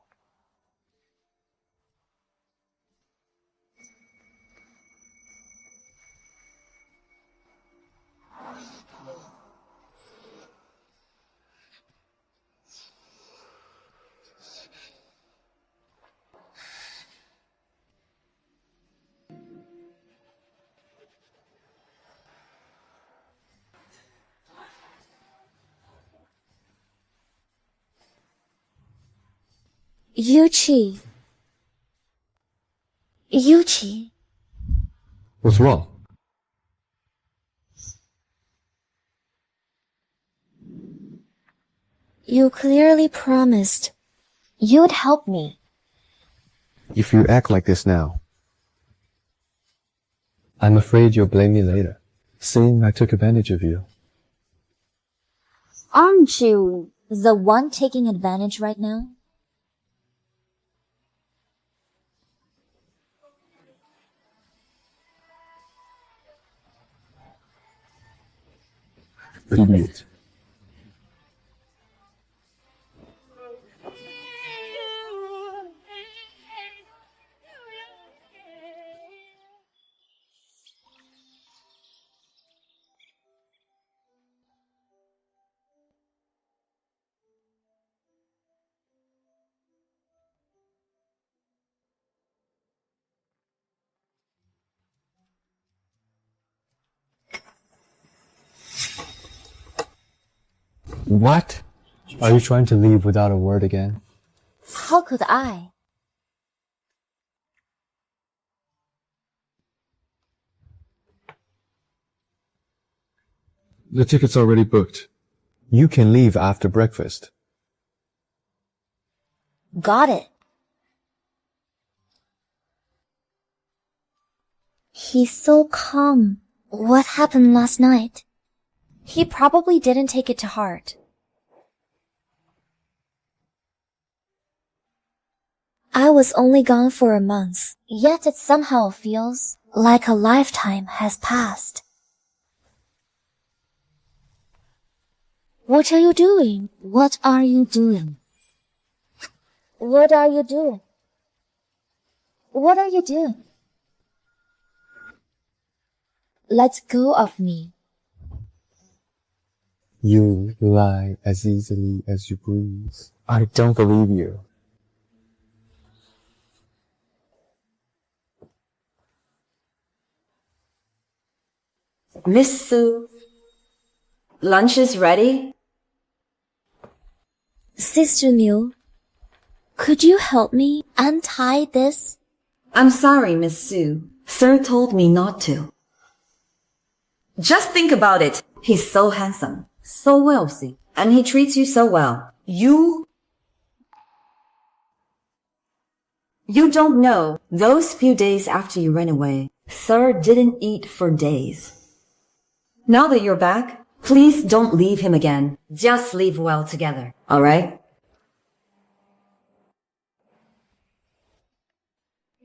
Yuchi. Yuchi. what's wrong? You clearly promised you'd help me. If you act like this now, I'm afraid you'll blame me later, saying I took advantage of you. Aren't you the one taking advantage right now? Idiot. What? Are you trying to leave without a word again? How could I? The ticket's already booked. You can leave after breakfast. Got it. He's so calm. What happened last night? He probably didn't take it to heart. I was only gone for a month, yet it somehow feels like a lifetime has passed. What are you doing? What are you doing? What are you doing? What are you doing? Let go of me. You lie as easily as you breathe. I don't believe you. Miss Su, lunch is ready? Sister Liu, could you help me untie this? I'm sorry, Miss Su. Sir told me not to. Just think about it. He's so handsome, so wealthy, and he treats you so well. You don't know, those few days after you ran away, Sir didn't eat for days. Now that you're back, Please don't leave him again. Just leave well together, alright?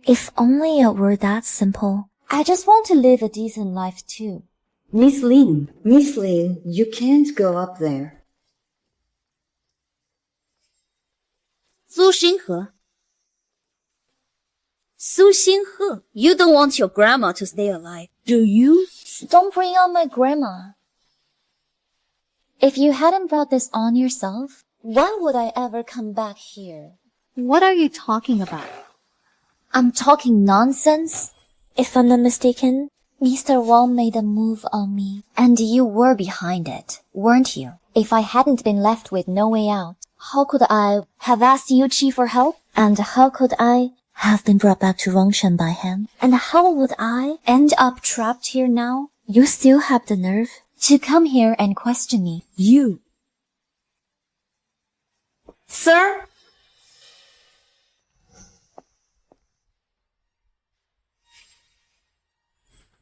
If only it were that simple. I just want to live a decent life too. Miss Ling, you can't go up there. Su Xinghe, you don't want your grandma to stay alive, do you? Don't bring on my grandma. If you hadn't brought this on yourself, why would I ever come back here? What are you talking about? I'm talking nonsense. If I'm not mistaken, Mr. Wang made a move on me, and you were behind it, weren't you? If I hadn't been left with no way out, how could I have asked Yuchi for help? And how could I have been brought back to Rongshan by him? And how would I end up trapped here now? You still have the nerve to come here and question me. You. Sir?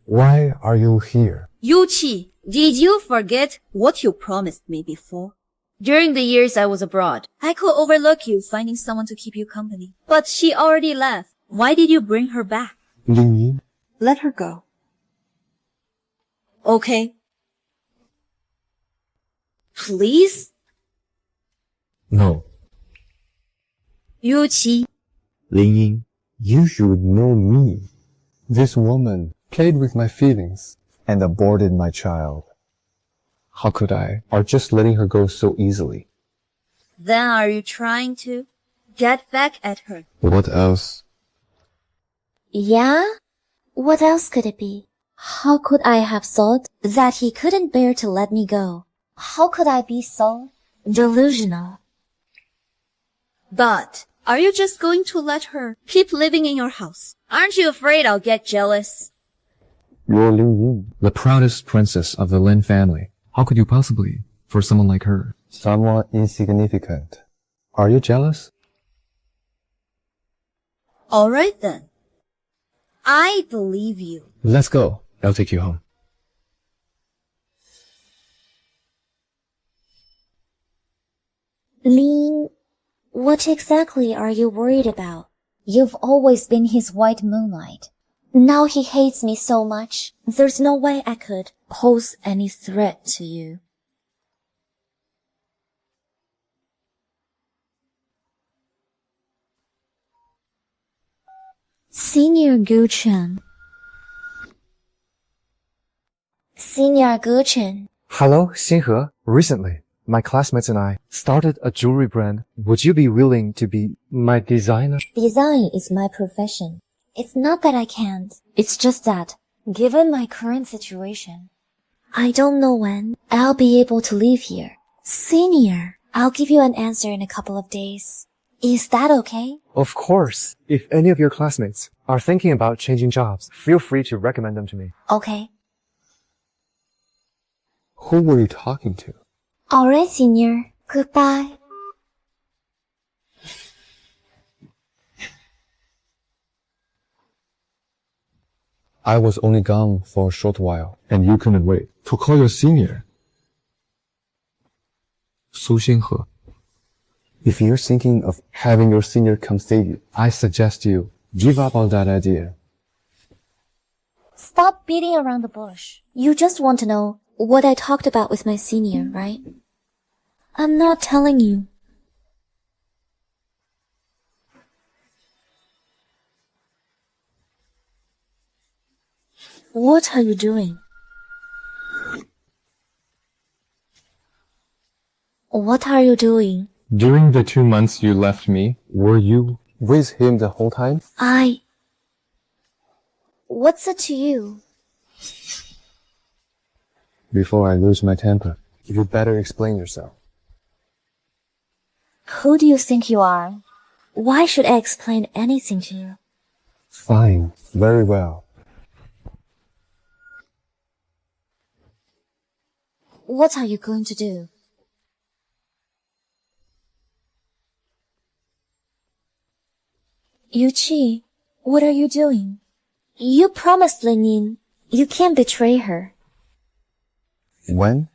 Why are you here? Yuchi, did you forget what you promised me before? During the years I was abroad, I could overlook you finding someone to keep you company. But she already left. Why did you bring her back? Ling Ying? Let her go. Okay. Please? No. Yuchi. Ling Ying. You should know me. This woman played with my feelings and aborted my child. How could I? Or just letting her go so easily? Then are you trying to get back at her? What else? Yeah? What else could it be? How could I have thought that he couldn't bear to let me go? How could I be so delusional? But are you just going to let her keep living in your house? Aren't you afraid I'll get jealous? You're Ling Ying. The proudest princess of the Lin family. How could you possibly, for someone like her? Someone insignificant. Are you jealous? Alright then. I believe you. Let's go. I'll take you home. Ling, what exactly are you worried about? You've always been his white moonlight. Now he hates me so much, there's no way I could pose any threat to you. Senior Guchen. Senior Guchen. Hello, Xinghe. Recently, my classmates and I started a jewelry brand. Would you be willing to be my designer? Design is my profession. It's not that I can't. It's just that, given my current situation, I don't know when I'll be able to leave here. Senior, I'll give you an answer in a couple of days. Is that okay? Of course. If any of your classmates are thinking about changing jobs, feel free to recommend them to me. Okay. Who were you talking to? Alright, Senior. Goodbye. I was only gone for a short while. And you couldn't wait to call your senior. Su Xinghe. If you're thinking of having your senior come save you, I suggest you give up on that idea. Stop beating around the bush. You just want to know what I talked about with my senior, right? I'm not telling you. What are you doing? What are you doing? During the 2 months you left me, were you With him the whole time? What's it to you? Before I lose my temper, you better explain yourself. Who do you think you are? Why should I explain anything to you? Fine. Very well. What are you going to do? Yuchi, what are you doing? You promised Ling Ying you can't betray her. When?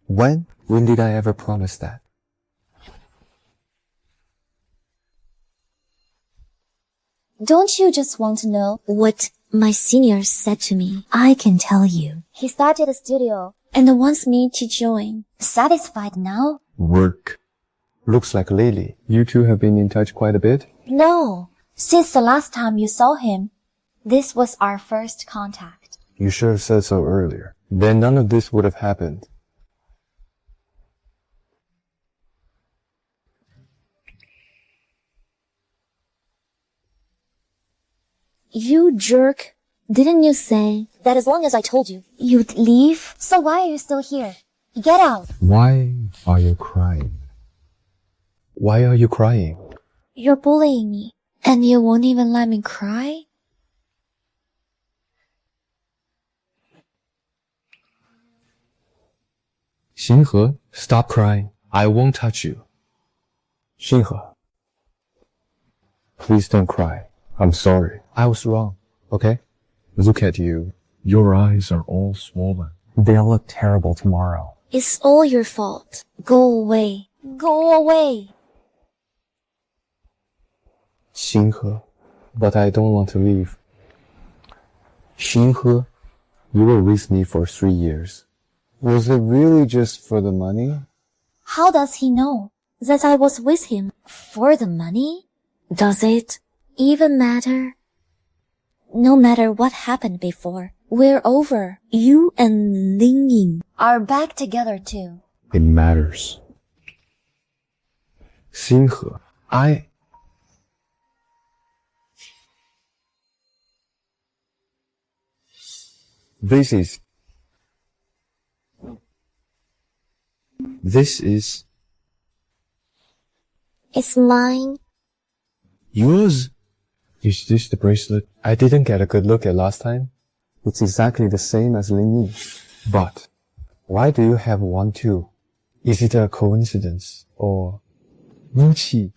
When? When did I ever promise that? Don't you just want to know what my senior said to me? I can tell you. He started a studio and wants me to join. Satisfied now? Work. Looks like lately, you two have been in touch quite a bit? No. Since the last time you saw him, this was our first contact. You should have said so earlier. Then none of this would have happened. You jerk. Didn't you say that as long as I told you, you'd leave? So why are you still here? Get out. Why are you crying? Why are you crying? You're bullying me, and you won't even let me cry? Xinhe, Stop crying. I won't touch you. Xinhe. Please don't cry. I'm sorry. I was wrong. Okay? Look at you. your eyes are all swollen. They'll look terrible tomorrow. It's all your fault. Go away. Go away. Xinhe. But I don't want to leave. Xinhe, You were with me for 3 years. Was it really just for the money? How does he know that I was with him for the money? Does it even matter? No matter what happened before, we're over. You and Ling Ying are back together too. It matters. Xinhe, This is It's mine. yours. Is this the bracelet I didn't get a good look at last time? It's exactly the same as Ling Ying. But why do you have one too? Is it a coincidence or Yuchi?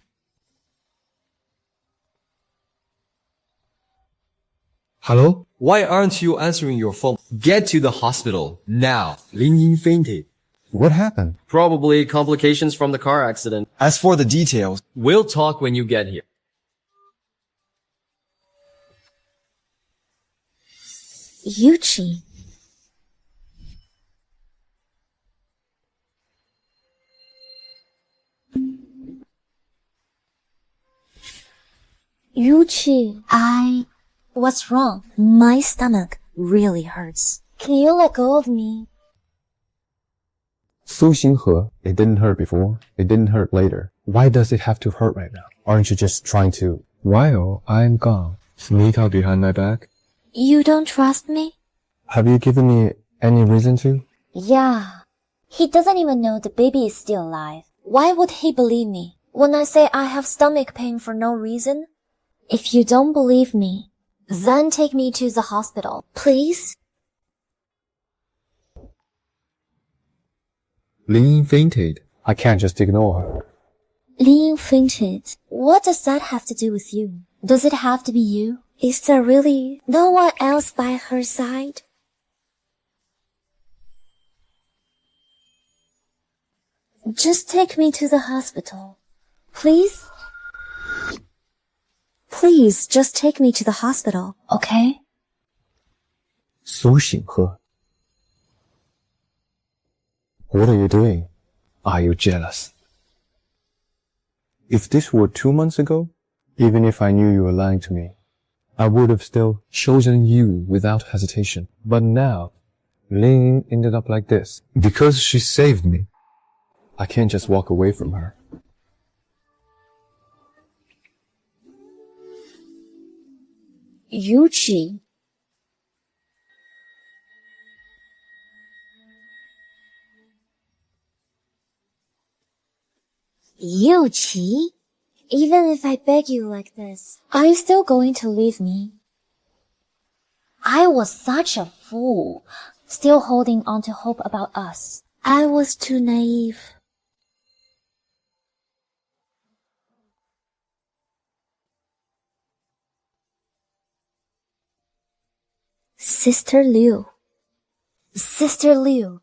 Hello? Why aren't you answering your phone? Get to the hospital now. Ling Ying fainted. What happened? Probably complications from the car accident. As for the details, we'll talk when you get here. Yuchi. Yuchi, what's wrong? My stomach really hurts. Can you let go of me? Su Xinhe, it didn't hurt before. It didn't hurt later. Why does it have to hurt right now? Aren't you just trying to... While I'm gone, sneak out behind my back? You don't trust me? Have you given me any reason to? Yeah. He doesn't even know the baby is still alive. Why would he believe me when I say I have stomach pain for no reason? If you don't believe me, then take me to the hospital, please. Ling Ying fainted. I can't just ignore her. Ling Ying fainted. What does that have to do with you? Does it have to be you? Is there really no one else by her side? Just take me to the hospital. Please? Please, just take me to the hospital, okay? Su Xinhe. What are you doing? Are you jealous? If this were 2 months ago, even if I knew you were lying to me, I would have still chosen you without hesitation. But now, Ling Ying ended up like this. Because she saved me, I can't just walk away from her. Yuchi. Yuchi? Even if I beg you like this, are you still going to leave me? I was such a fool, still holding on to hope about us. I was too naive. Sister Liu. Sister Liu.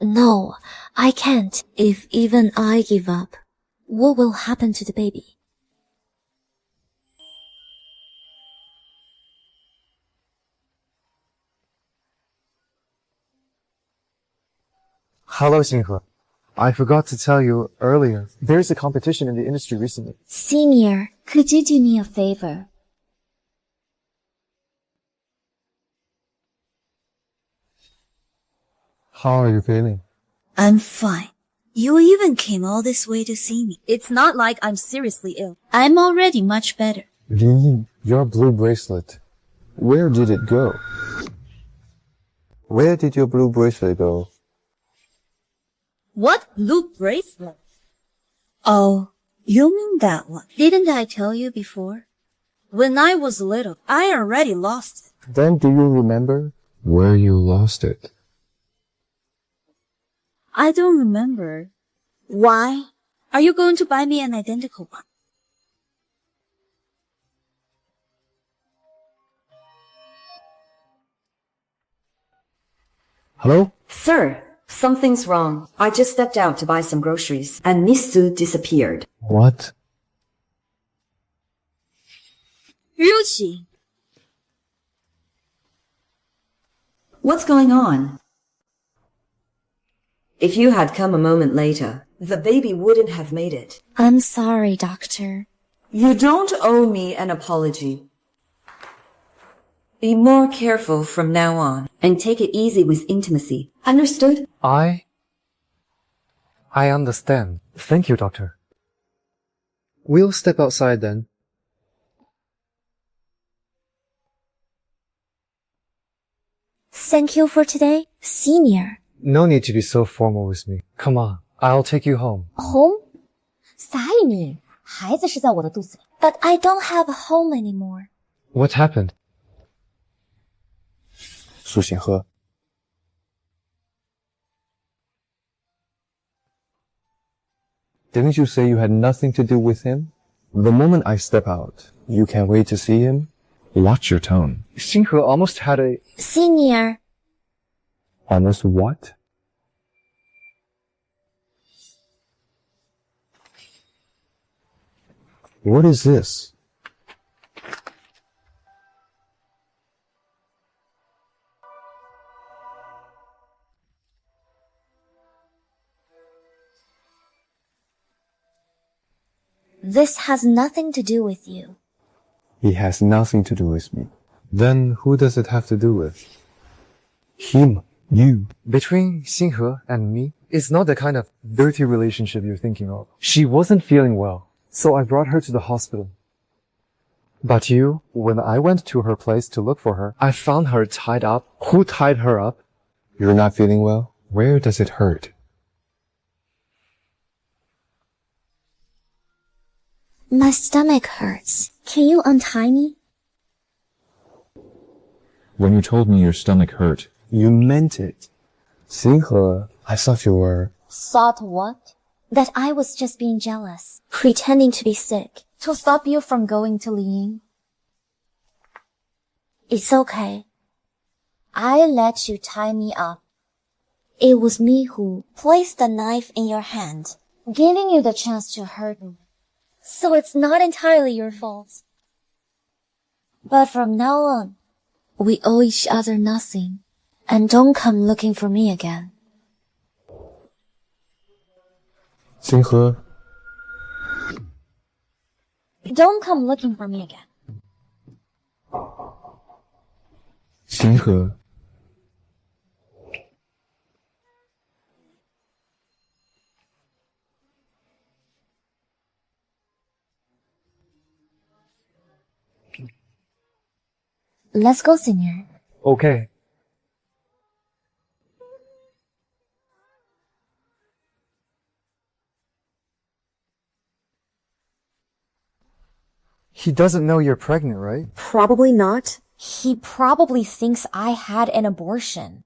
No, I can't. If even I give up, what will happen to the baby? Hello, Xinghe. I forgot to tell you earlier. There's a competition in the industry recently. Senior, could you do me a favor? How are you feeling? I'm fine. You even came all this way to see me. It's not like I'm seriously ill. I'm already much better. Ling Ying, your blue bracelet. Where did it go? Where did your blue bracelet go? What blue bracelet? Oh, you mean that one. Didn't I tell you before? When I was little, I already lost it. Then do you remember where you lost it? I don't remember. Why? Are you going to buy me an identical one? Hello? Sir, something's wrong. I just stepped out to buy some groceries, and Miss Su disappeared. What? Yuchi! What's going on? If you had come a moment later, the baby wouldn't have made it. I'm sorry, doctor. You don't owe me an apology. Be more careful from now on, and take it easy with intimacy. Understood? I understand. Thank you, doctor. We'll step outside then. Thank you for today, Senior. No need to be so formal with me. Come on, I'll take you home. Home? 撒里你，孩子是在我的肚子里。But I don't have a home anymore. What happened? 苏醒鹤 Didn't you say you had nothing to do with him? The moment I step out, you can't wait to see him? Watch your tone. Xinghe almost had a... Senior. Almost what? What is this? This has nothing to do with you. He has nothing to do with me. Then who does it have to do with? Him. You. Between Xinghe and me, it's not the kind of dirty relationship you're thinking of. She wasn't feeling well, so I brought her to the hospital. But you, when I went to her place to look for her, I found her tied up. Who tied her up? You're not feeling well? Where does it hurt? My stomach hurts. Can you untie me? When you told me your stomach hurt, you meant it. Xinghe, I thought you were... Thought what? That I was just being jealous, pretending to be sick, to stop you from going to Ling Ying. It's okay. I let you tie me up. It was me who placed the knife in your hand, giving you the chance to hurt me. So it's not entirely your fault. But from now on, we owe each other nothing. And don't come looking for me again. Xinghe. Don't come looking for me again. Xinghe. Let's go, Senior. Okay. He doesn't know you're pregnant, right? Probably not. He probably thinks I had an abortion.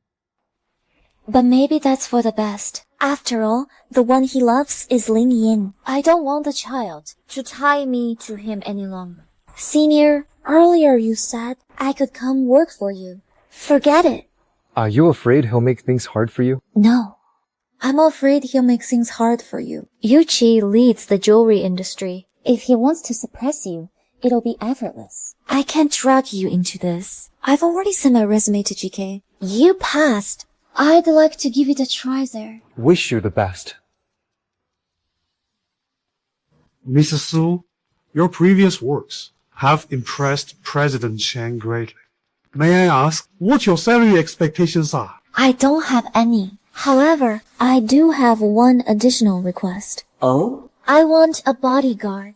But maybe that's for the best. After all, the one he loves is Ling Ying. I don't want the child to tie me to him any longer. Senior, earlier you said I could come work for you. Forget it. Are you afraid he'll make things hard for you? No. I'm afraid he'll make things hard for you. Yuchi leads the jewelry industry. If he wants to suppress you, it'll be effortless. I can't drag you into this. I've already sent my resume to GK. You passed. I'd like to give it a try there. Wish you the best. Mrs. Su, your previous works have impressed President Chen greatly. May I ask what your salary expectations are? I don't have any. However, I do have one additional request. Oh? I want a bodyguard.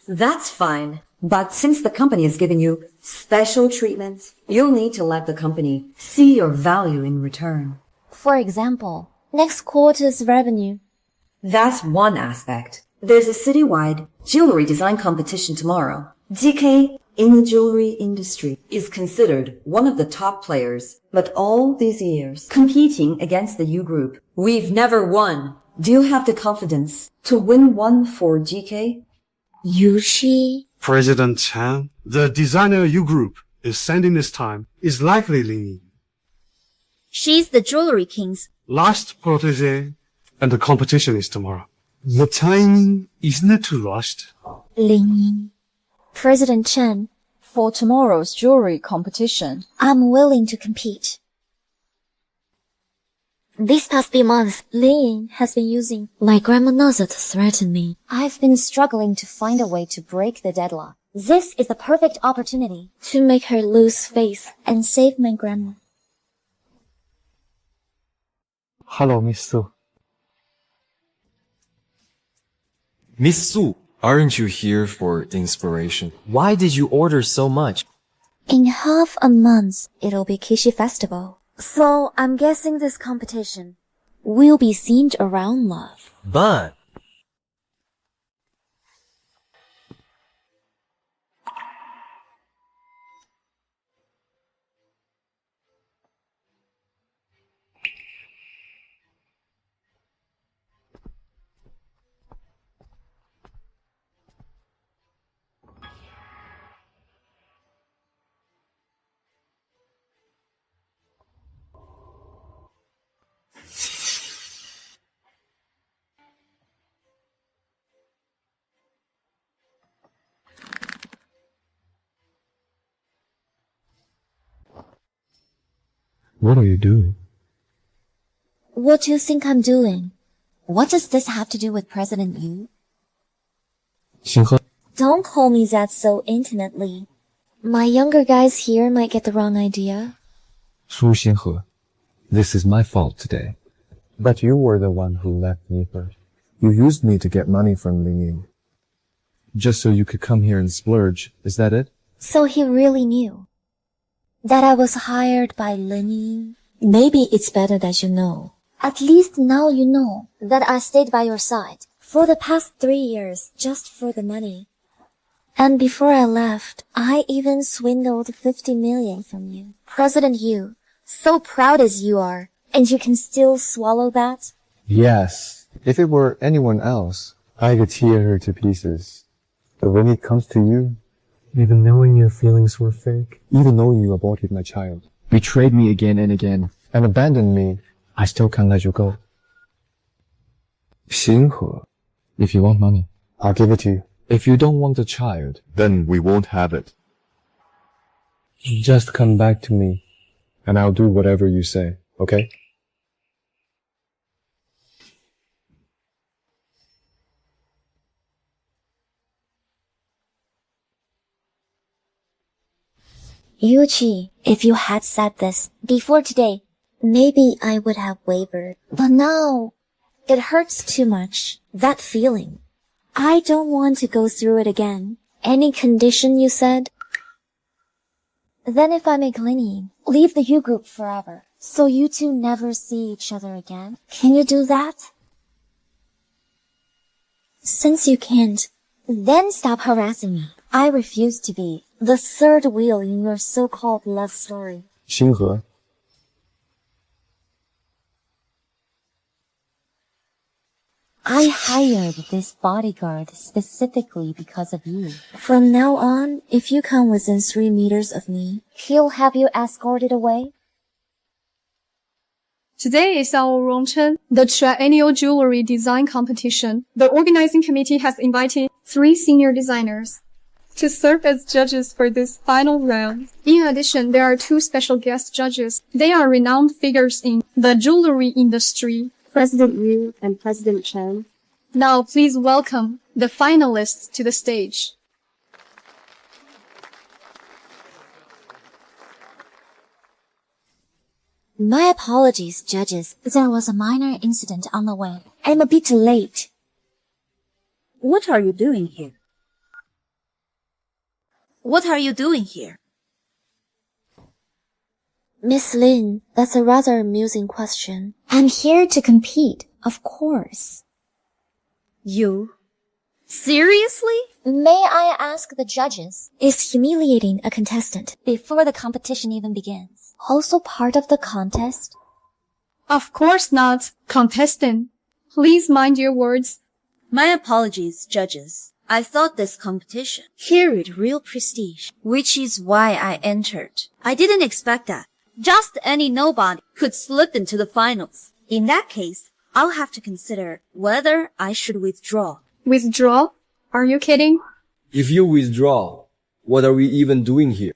That's fine. But since the company is giving you special treatment, you'll need to let the company see your value in return. For example, next quarter's revenue. That's one aspect. There's a citywide jewelry design competition tomorrow. DK in the jewelry industry is considered one of the top players, but all these years competing against the U Group, we've never won. Do you have the confidence to win one for GK? Yuchi? President Chen, the designer U Group is sending this time is likely Ling Ying, She's the jewelry king's last protege, and the competition is tomorrow. The timing isn't it too rushed? Ling Ying. President Chen, For tomorrow's jewelry competition, I'm willing to compete. These past few months, Ling Ying has been using my grandma Naza to threaten me. I've been struggling to find a way to break the deadlock. This is the perfect opportunity to make her lose face and save my grandma. Hello, Miss Su. Miss Su, aren't you here for inspiration? Why did you order so much? In half a month, it'll be Kishi Festival. So I'm guessing this competition will be themed around love. But What are you doing? What do you think I'm doing? What does this have to do with President Yu? Xinghe, Don't call me that so intimately. My younger guys here might get the wrong idea. Su Xinghe, this is my fault today. But you were the one who left me first. You used me to get money from Ling Ying. Just so you could come here and splurge, is that it? So he really knew that I was hired by Ling Ying. Maybe it's better that you know. At least now you know that I stayed by your side for the past 3 years just for the money. And before I left, I even swindled 50 million from you. President Yu, so proud as you are, and you can still swallow that? Yes. If it were anyone else, I could tear her to pieces. But when it comes to you, even knowing your feelings were fake, even knowing you aborted my child, Betrayed me again and again. and abandoned me, I still can't let you go. Xinghe, if you want money. I'll give it to you. If you don't want a child, Then we won't have it. Just come back to me, and I'll do whatever you say, okay? Yuchi, if you had said this before today, maybe I would have wavered. But now, it hurts too much. That feeling. I don't want to go through it again. Any condition you said? Then if I make Ling Ying leave the U Group forever, so you two never see each other again, can you do that? Since you can't, then stop harassing me. I refuse to be the third wheel in your so-called love story. Xinghe, I hired this bodyguard specifically because of you. From now on, if you come within 3 meters of me, he'll have you escorted away. Today is our Rongchen, the triennial jewelry design competition. The organizing committee has invited 3 senior designers to serve as judges for this final round. In addition, there are 2 special guest judges. They are renowned figures in the jewelry industry. President Liu and President Chen. Now please welcome the finalists to the stage. My apologies, judges. There was a minor incident on the way. I'm a bit late. What are you doing here? What are you doing here? Miss Lin, that's a rather amusing question. I'm here to compete, of course. You? Seriously? May I ask the judges? Is humiliating a contestant before the competition even begins also part of the contest? Of course not. Contestant, please mind your words. My apologies, judges. I thought this competition carried real prestige, which is why I entered. I didn't expect that. Just any nobody could slip into the finals. In that case, I'll have to consider whether I should withdraw. Withdraw? Are you kidding? If you withdraw, what are we even doing here?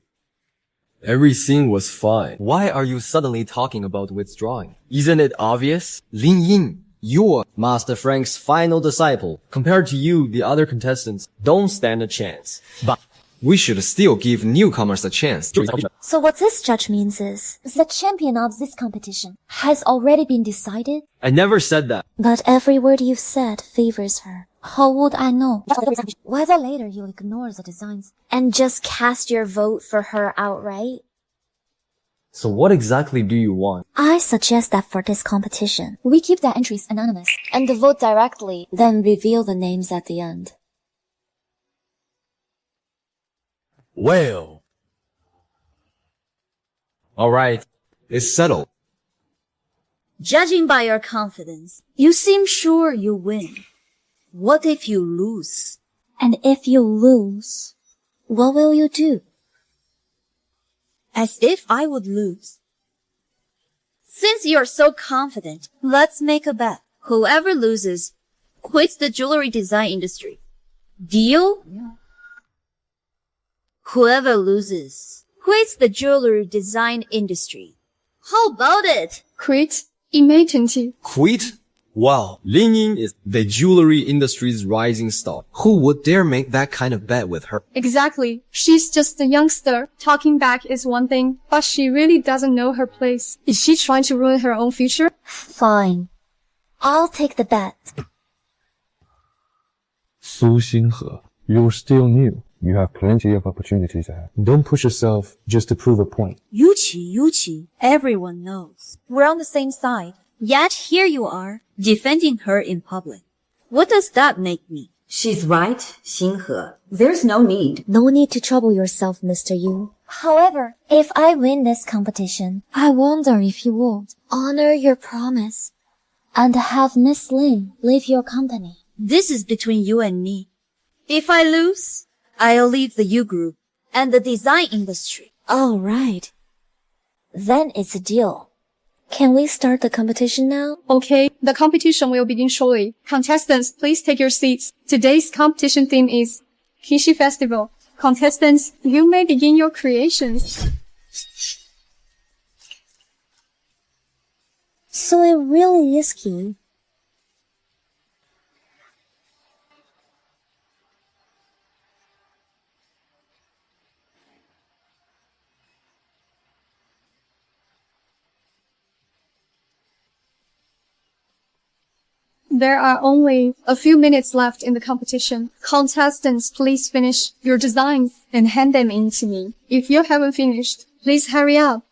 Everything was fine. Why are you suddenly talking about withdrawing? Isn't it obvious? Ling Ying, you're Master Frank's final disciple. Compared to you, the other contestants don't stand a chance. But we should still give newcomers a chance. So what this judge means is, the champion of this competition has already been decided? I never said that. But every word you've said favors her. How would I know? Whether later you'll ignore the designs and just cast your vote for her outright? So what exactly do you want? I suggest that for this competition, we keep the entries anonymous and vote directly, then reveal the names at the end. Well. Alright, it's settled. Judging by your confidence, you seem sure you win. What if you lose? And if you lose, what will you do? As if I would lose. Since you're so confident, let's make a bet. Whoever loses quits the jewelry design industry. Deal? Yeah. Whoever loses quits the jewelry design industry. How about it? Quit immediately. Quit? Wow, Ling Ying is the jewelry industry's rising star. Who would dare make that kind of bet with her? Exactly. She's just a youngster. Talking back is one thing, but she really doesn't know her place. Is she trying to ruin her own future? Fine. I'll take the bet. Su Xinghe, you're still new. You have plenty of opportunities ahead. Don't push yourself just to prove a point. Yuchi, everyone knows. We're on the same side. Yet here you are, defending her in public. What does that make me? She's right, Xinghe. There's no need. No need to trouble yourself, Mr. Yu. However, if I win this competition, I wonder if you would honor your promise and have Miss Lin leave your company. This is between you and me. If I lose, I'll leave the U group and the design industry. All right. Then it's a deal. Can we start the competition now? Okay, the competition will begin shortly. Contestants, please take your seats. Today's competition theme is Kishi Festival. Contestants, you may begin your creations. So it really is key. There are only a few minutes left in the competition. Contestants, please finish your designs and hand them in to me. If you haven't finished, please hurry up.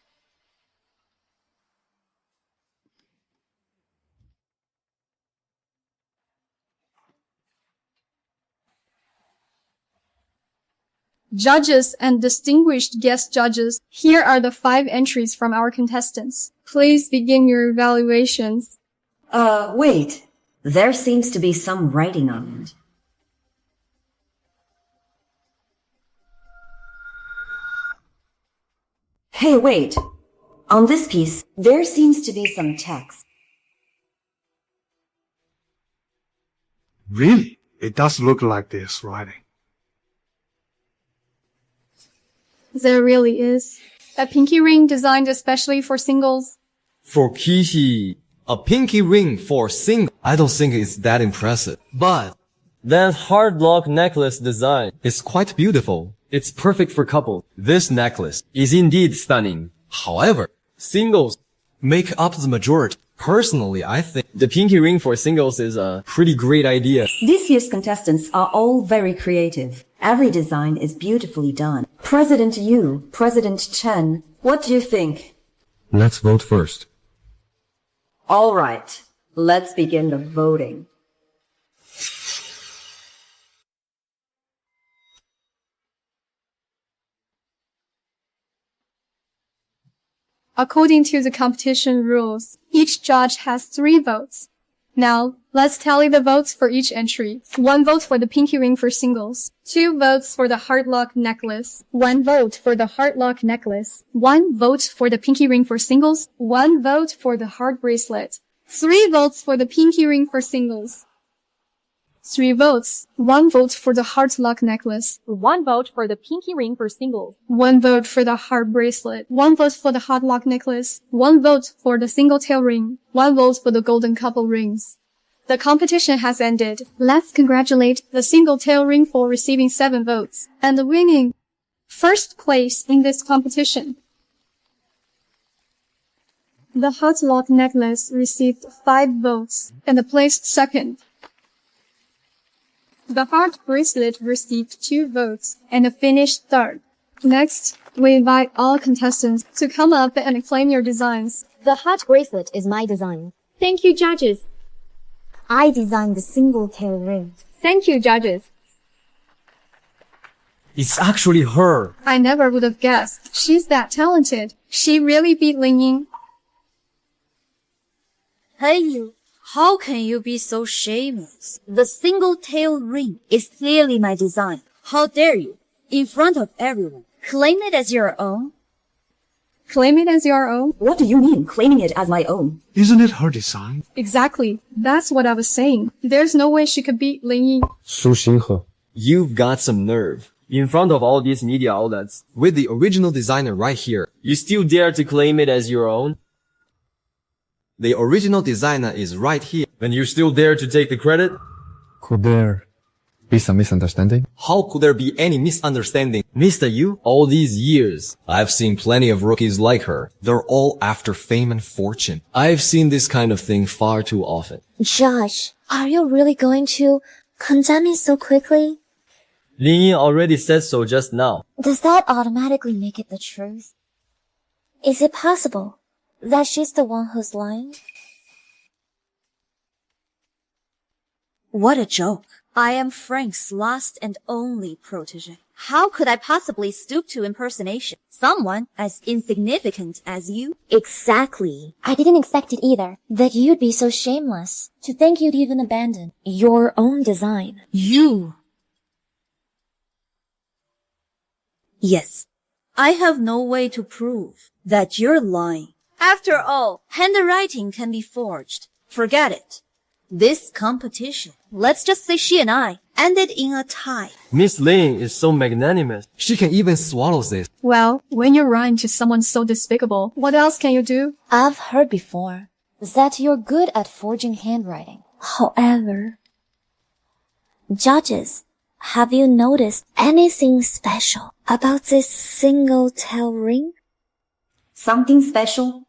Judges and distinguished guest judges, here are the 5 entries from our contestants. Please begin your evaluations. Wait. There seems to be some writing on it. Hey, wait. On this piece, there seems to be some text. Really? It does look like this writing. There really is. A pinky ring designed especially for singles. For Kishi, a pinky ring for single. I don't think it's that impressive. But that hard lock necklace design is quite beautiful. It's perfect for couples. This necklace is indeed stunning. However, singles make up the majority. Personally, I think the pinky ring for singles is a pretty great idea. This year's contestants are all very creative. Every design is beautifully done. President Yu, President Chen, what do you think? Let's vote first. All right, let's begin the voting. According to the competition rules, each judge has 3 votes. Now, let's tally the votes for each entry. 1 vote for the pinky ring for singles. 2 votes for the heart lock necklace. 1 vote for the heart lock necklace. 1 vote for the pinky ring for singles. 1 vote for the heart bracelet. 3 votes for the pinky ring for singles. 3 votes. 1 vote for the heart lock necklace. 1 vote for the pinky ring for singles. 1 vote for the heart bracelet. 1 vote for the heart lock necklace. 1 vote for the single tail ring. 1 vote for the golden couple rings. The competition has ended. Let's congratulate the single tail ring for receiving 7 votes and winning first place in this competition. The heart lock necklace received 5 votes and placed second. The heart bracelet received 2 votes and finished third. Next, we invite all contestants to come up and claim your designs. The heart bracelet is my design. Thank you, judges. I designed the single tail ring. Thank you, judges. It's actually her. I never would have guessed. She's that talented. She really beat Ling Ying. Hey you, how can you be so shameless? The single tail ring is clearly my design. How dare you, in front of everyone, claim it as your own? Claim it as your own? What do you mean, claiming it as my own? Isn't it her design? Exactly. That's what I was saying. There's no way she could beat Ling Ying. Su Xinghe. You've got some nerve. In front of all these media outlets, with the original designer right here, you still dare to claim it as your own? The original designer is right here, and you still dare to take the credit? Could there be some misunderstanding? How could there be any misunderstanding? Mr. Yu, all these years, I've seen plenty of rookies like her. They're all after fame and fortune. I've seen this kind of thing far too often. Josh, are you really going to condemn me so quickly? Ling Ying already said so just now. Does that automatically make it the truth? Is it possible that she's the one who's lying? What a joke. I am Frank's last and only protege. How could I possibly stoop to impersonation? Someone as insignificant as you? Exactly. I didn't expect it either, that you'd be so shameless to think you'd even abandon your own design. You. Yes, I have no way to prove that you're lying. After all, handwriting can be forged. Forget it. This competition, let's just say she and I, ended in a tie. Miss Ling is so magnanimous. She can even swallow this. Well, when you're writing to someone so despicable, what else can you do? I've heard before that you're good at forging handwriting. However, judges, have you noticed anything special about this single tail ring? Something special?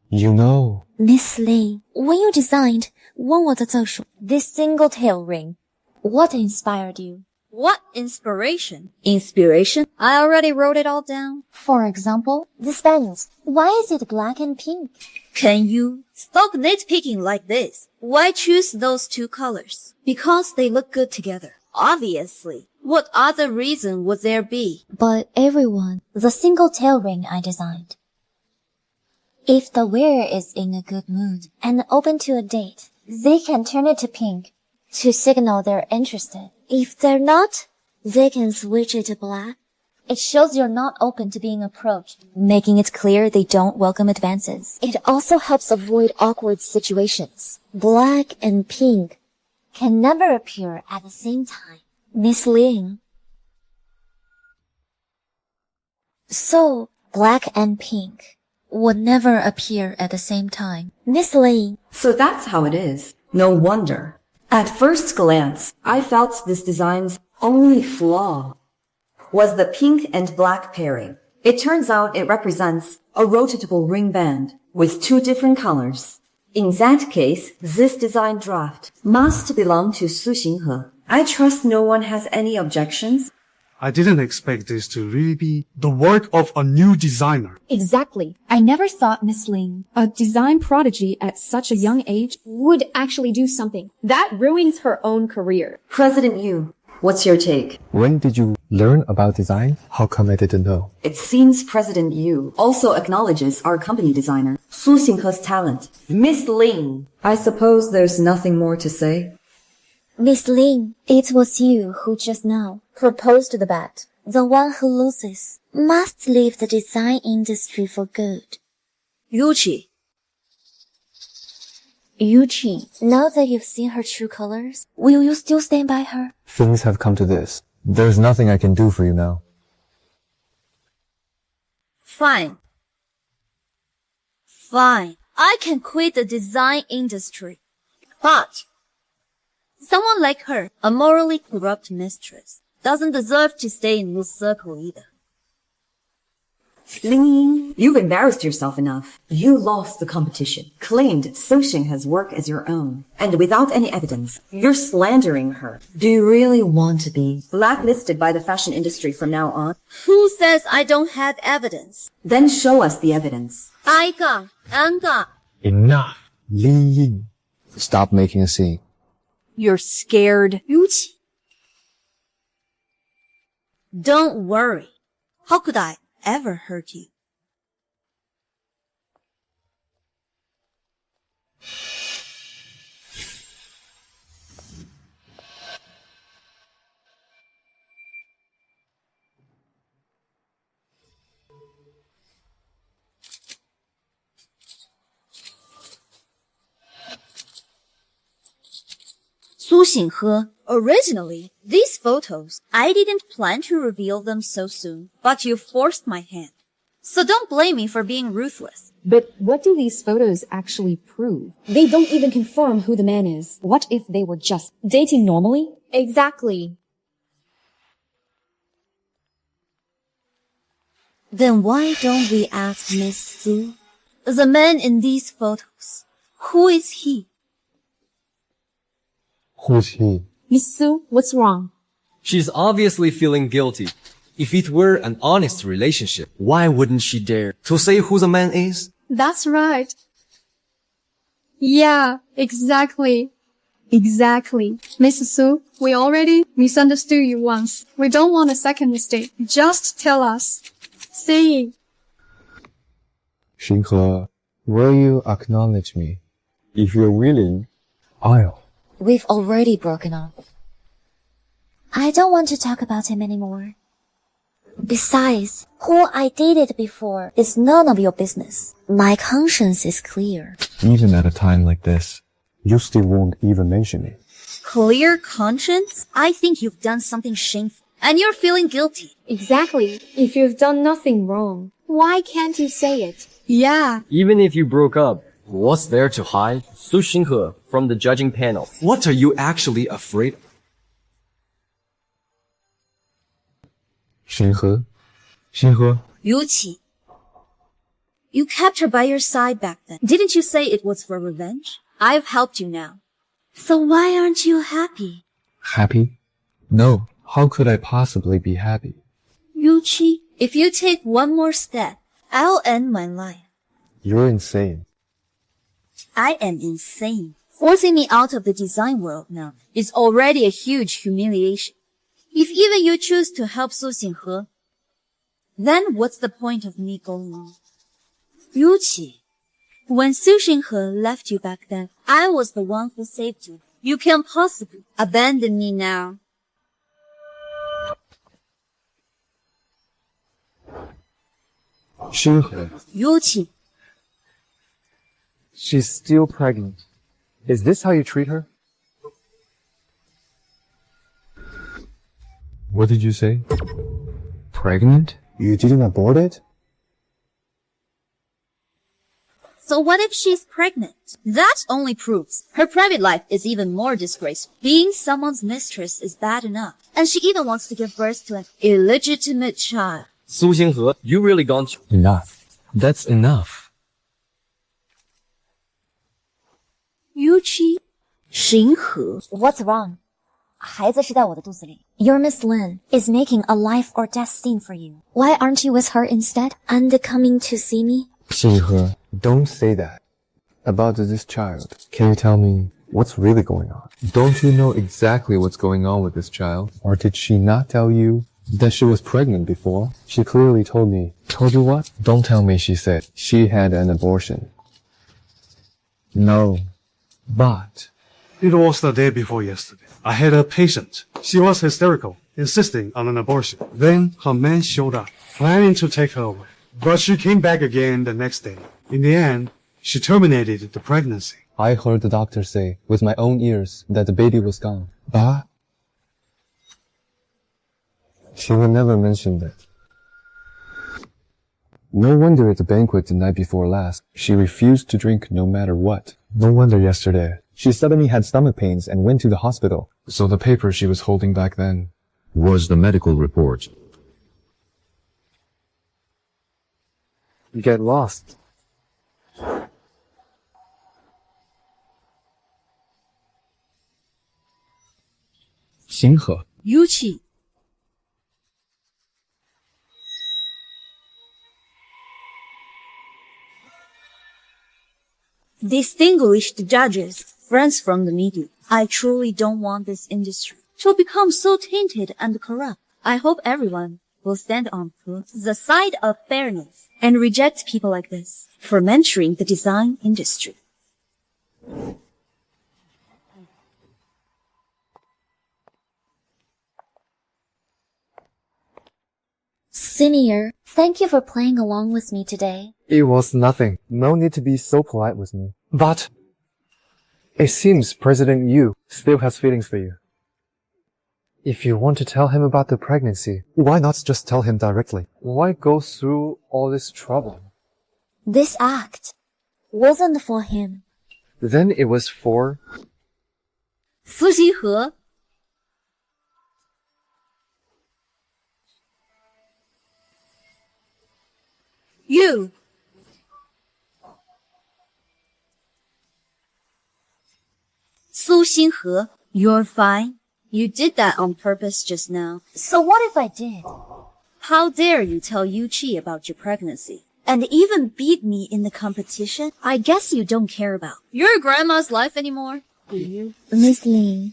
You know. Miss Ling, when you designed 问我的赠书 this single tail ring, what inspired you? What inspiration? Inspiration? I already wrote it all down. For example, the spangles. Why is it black and pink? Can you stop nitpicking like this? Why choose those 2 colors? Because they look good together. Obviously. What other reason would there be? But everyone, the single tail ring I designed. If the wearer is in a good mood and open to a date, they can turn it to pink to signal they're interested. If they're not, they can switch it to black It shows you're not open to being approached, making it clear they don't welcome advances. It also helps avoid awkward situations. Black and pink can never appear at the same time. Miss Ling. So, black and pink would never appear at the same time. Miss Ling. So that's how it is. No wonder. At first glance, I felt this design's only flaw was the pink and black pairing. It turns out it represents a rotatable ring band with two different colors. In that case, this design draft must belong to Su Xinghe. I trust no one has any objections. I didn't expect this to really be the work of a new designer. Exactly. I never thought Miss Ling, a design prodigy at such a young age, would actually do something. That ruins her own career. President Yu, what's your take? When did you learn about design? How come I didn't know? It seems President Yu also acknowledges our company designer, Su Xinghe's talent. Miss Ling, I suppose there's nothing more to say. Miss Ling, it was you who just now proposed the bet. The one who loses must leave the design industry for good. Yuchi. Yuchi, now that you've seen her true colors, will you still stand by her? Things have come to this. There's nothing I can do for you now. Fine. Fine. I can quit the design industry. But someone like her, a morally corrupt mistress, doesn't deserve to stay in this circle either. Ling Ying, you've embarrassed yourself enough. You lost the competition, claimed Su Xinghe's work as your own, and without any evidence, you're slandering her. Do you really want to be blacklisted by the fashion industry from now on? Who says I don't have evidence? Then show us the evidence. I got. Enough. Ling Ying. Stop making a scene. You're scared. Yuchi. Don't worry. How could I ever hurt you? Su Xinghe. Originally, these photos, I didn't plan to reveal them so soon, but you forced my hand. So don't blame me for being ruthless. But what do these photos actually prove? They don't even confirm who the man is. What if they were just dating normally? Exactly. Then why don't we ask Miss Su? The man in these photos, who is he? Who's he? Miss Su, what's wrong? She's obviously feeling guilty. If it were an honest relationship, why wouldn't she dare to say who the man is? That's right. Yeah, exactly. Exactly. Miss Su, we already misunderstood you once. We don't want a second mistake. Just tell us. Say. Xinghe, will you acknowledge me? If you're willing, I'll. We've already broken up. I don't want to talk about him anymore. Besides, who I dated before is none of your business. My conscience is clear. Even at a time like this, you still won't even mention it. Clear conscience? I think you've done something shameful, and you're feeling guilty. Exactly. If you've done nothing wrong, why can't you say it? Yeah. Even if you broke up, what's there to hide? Su Xinghe from the judging panel. What are you actually afraid of? Xinghe? Xinghe? Yuchi. You kept her by your side back then. Didn't you say it was for revenge? I've helped you now. So why aren't you happy? Happy? No. How could I possibly be happy? Yuchi, if you take one more step, I'll end my life. You're insane. I am insane. Forcing me out of the design world now is already a huge humiliation. If even you choose to help Su Xinghe, then what's the point of me going on? Yuchi, when Su Xinghe left you back then, I was the one who saved you. You can't possibly abandon me now. Xinghe, Yuchi. she's still pregnant. Is this how you treat her? What did you say? Pregnant? You didn't abort it? So what if she's pregnant? That only proves her private life is even more disgraceful. Being someone's mistress is bad enough. And she even wants to give birth to an illegitimate child. Su Xinghe, you really gone too... Enough. That's enough. Yuchi. Xinghe. What's wrong? 孩子是在我的肚子里. Your Miss Lin is making a life or death scene for you. Why aren't you with her instead? And coming to see me? Xinghe, don't say that. About this child, can you tell me what's really going on? Don't you know exactly what's going on with this child? Or did she not tell you that she was pregnant before? She clearly told me. Told you what? Don't tell me she said she had an abortion. No. But It was the day before yesterday. I had a patient. She was hysterical, insisting on an abortion. Then her man showed up, planning to take her away. But she came back again the next day. In the end, she terminated the pregnancy. I heard the doctor say with my own ears that the baby was gone. But she would never mention that. No wonder at the banquet the night before last, she refused to drink no matter what. No wonder yesterday, she suddenly had stomach pains and went to the hospital. So the paper she was holding back then was the medical report. Get lost. Xinghe. Yuchi. Distinguished judges, friends from the media, I truly don't want this industry to become so tainted and corrupt. I hope everyone will stand on the side of fairness and reject people like this from entering the design industry. Senior, thank you for playing along with me today. It was nothing. No need to be so polite with me. But it seems President Yu still has feelings for you. If you want to tell him about the pregnancy, why not just tell him directly? Why go through all this trouble? This act wasn't for him. Then it was for... Su Xinghe. You. Su Xinghe, you're fine. You did that on purpose just now. So what if I did? How dare you tell Yuchi about your pregnancy? And even beat me in the competition? I guess you don't care about your grandma's life anymore, do you? Miss Ling,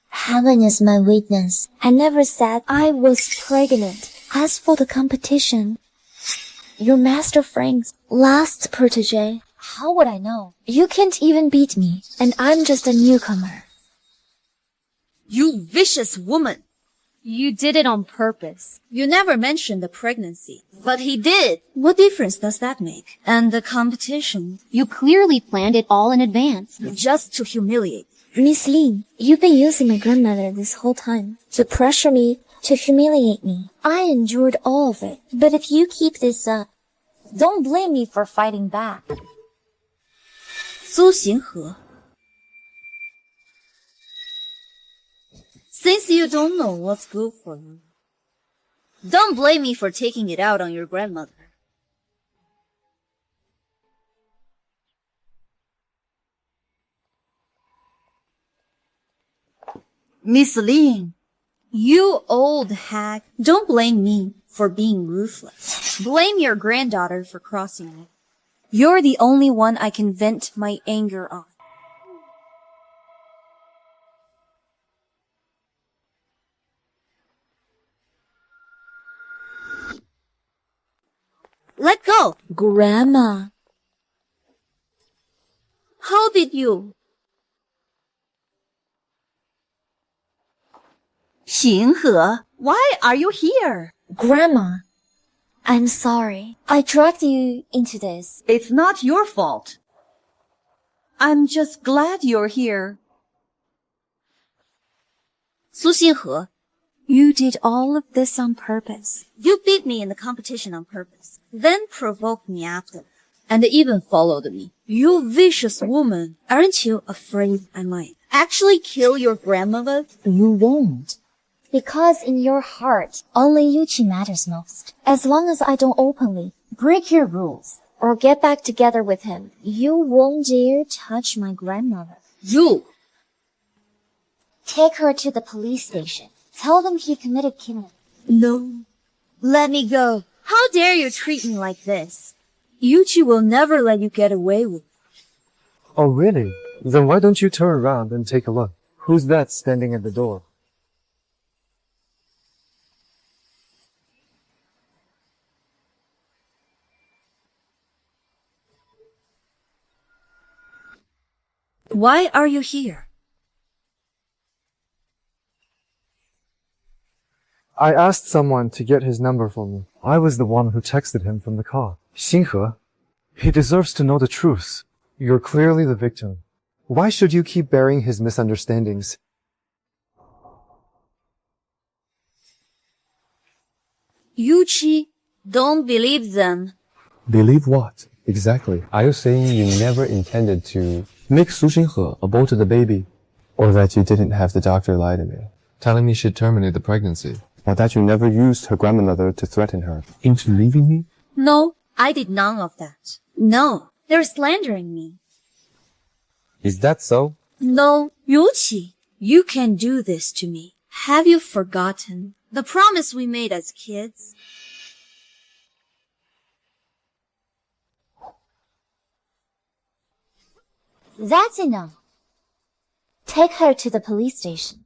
heaven is my witness. I never said I was pregnant. As for the competition, your Master Frank's last protege, how would I know? You can't even beat me, and I'm just a newcomer. You vicious woman! You did it on purpose. You never mentioned the pregnancy. But he did. What difference does that make? And the competition? You clearly planned it all in advance. Just to humiliate. Miss Lin, you've been using my grandmother this whole time to pressure me, to humiliate me. I endured all of it. But if you keep this up, don't blame me for fighting back. Su Xinghe. Since you don't know what's good for you, don't blame me for taking it out on your grandmother. Miss Ling. You old hag, don't blame me for being ruthless. Blame your granddaughter for crossing me. You're the only one I can vent my anger on. Let go! Grandma. How did you? Xinghe, why are you here? Grandma, I'm sorry. I dragged you into this. It's not your fault. I'm just glad you're here. Su Xinhe, you did all of this on purpose. You beat me in the competition on purpose, then provoked me after, and even followed me. You vicious woman. Aren't you afraid I might actually kill your grandmother? You won't. Because in your heart, only Yuchi matters most. As long as I don't openly break your rules or get back together with him, you won't dare touch my grandmother. You! Take her to the police station. Tell them he committed kidnapping. No. Let me go. How dare you treat me like this? Yuchi will never let you get away with it. Oh, really? Then why don't you turn around and take a look? Who's that standing at the door? Why are you here? I asked someone to get his number for me. I was the one who texted him from the car. Xinhe, he deserves to know the truth. You're clearly the victim. Why should you keep bearing his misunderstandings? Yuchi, don't believe them. Believe what? Exactly. Are you saying you never intended to make Su Xinhe abort the baby? Or that you didn't have the doctor lie to me? Telling me she'd terminate the pregnancy. Or that you never used her grandmother to threaten her into leaving me? No, I did none of that. No, they're slandering me. Is that so? No, Yuchi, you can do this to me. Have you forgotten the promise we made as kids? That's enough. Take her to the police station.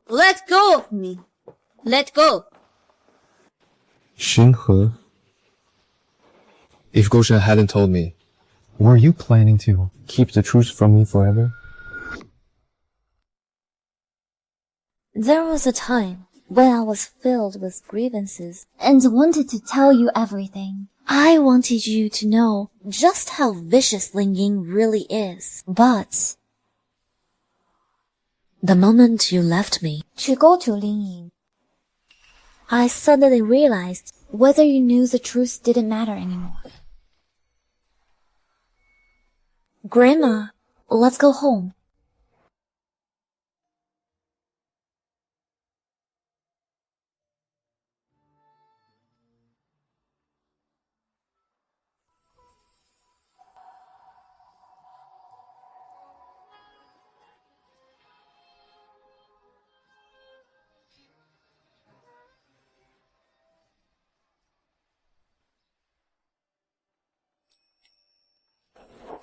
Let go of me. Let go. Xinhe. If Goshen hadn't told me, were you planning to Keep the truth from me forever? There was a time when I was filled with grievances and wanted to tell you everything. I wanted you to know just how vicious Ling Ying really is. But the moment you left me to go to Ling Ying, I suddenly realized whether you knew the truth didn't matter anymore. Grandma, let's go home.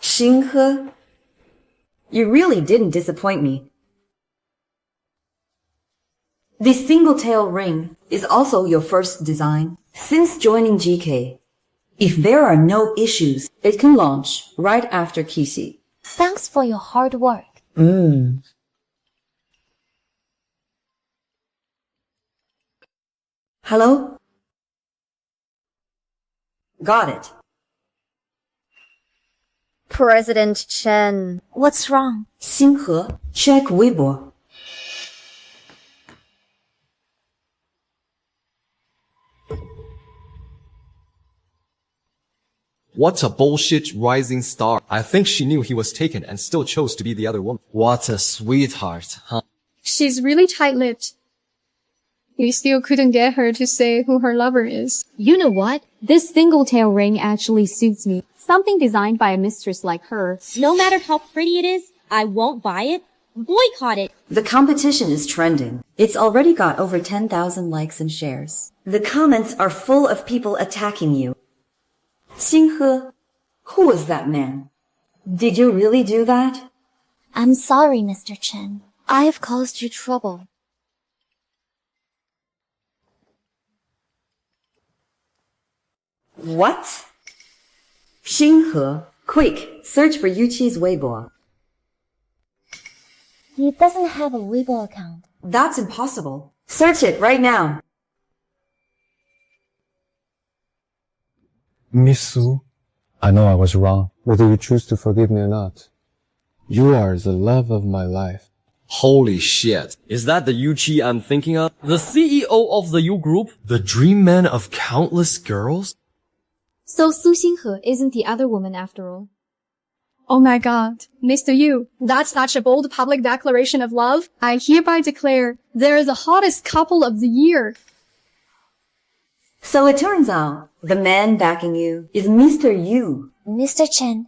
Xinhe, you really didn't disappoint me. This single-tail ring is also your first design since joining GK. If there are no issues, it can launch right after Kisi. Thanks for your hard work. Hello? Got it. President Chen, what's wrong? Xinhe, check Weibo. What a bullshit rising star. I think she knew he was taken and still chose to be the other woman. What a sweetheart, huh? She's really tight-lipped. You still couldn't get her to say who her lover is. You know what? This single-tail ring actually suits me. Something designed by a mistress like her. No matter how pretty it is, I won't buy it. Boycott it. The competition is trending. It's already got over 10,000 likes and shares. The comments are full of people attacking you. Xinhe, who was that man? Did you really do that? I'm sorry, Mr. Chen. I have caused you trouble. What? Xinhe, quick, search for Yuchi's Weibo. He doesn't have a Weibo account. That's impossible. Search it right now. Miss Su, I know I was wrong, whether you choose to forgive me or not. You are the love of my life. Holy shit. Is that the Yuchi I'm thinking of? The CEO of the U Group? The dream man of countless girls? So Su Xinghe isn't the other woman after all. Oh my god, Mr. Yu, that's such a bold public declaration of love. I hereby declare they're the hottest couple of the year. So it turns out the man backing you is Mr. Yu. Mr. Chen,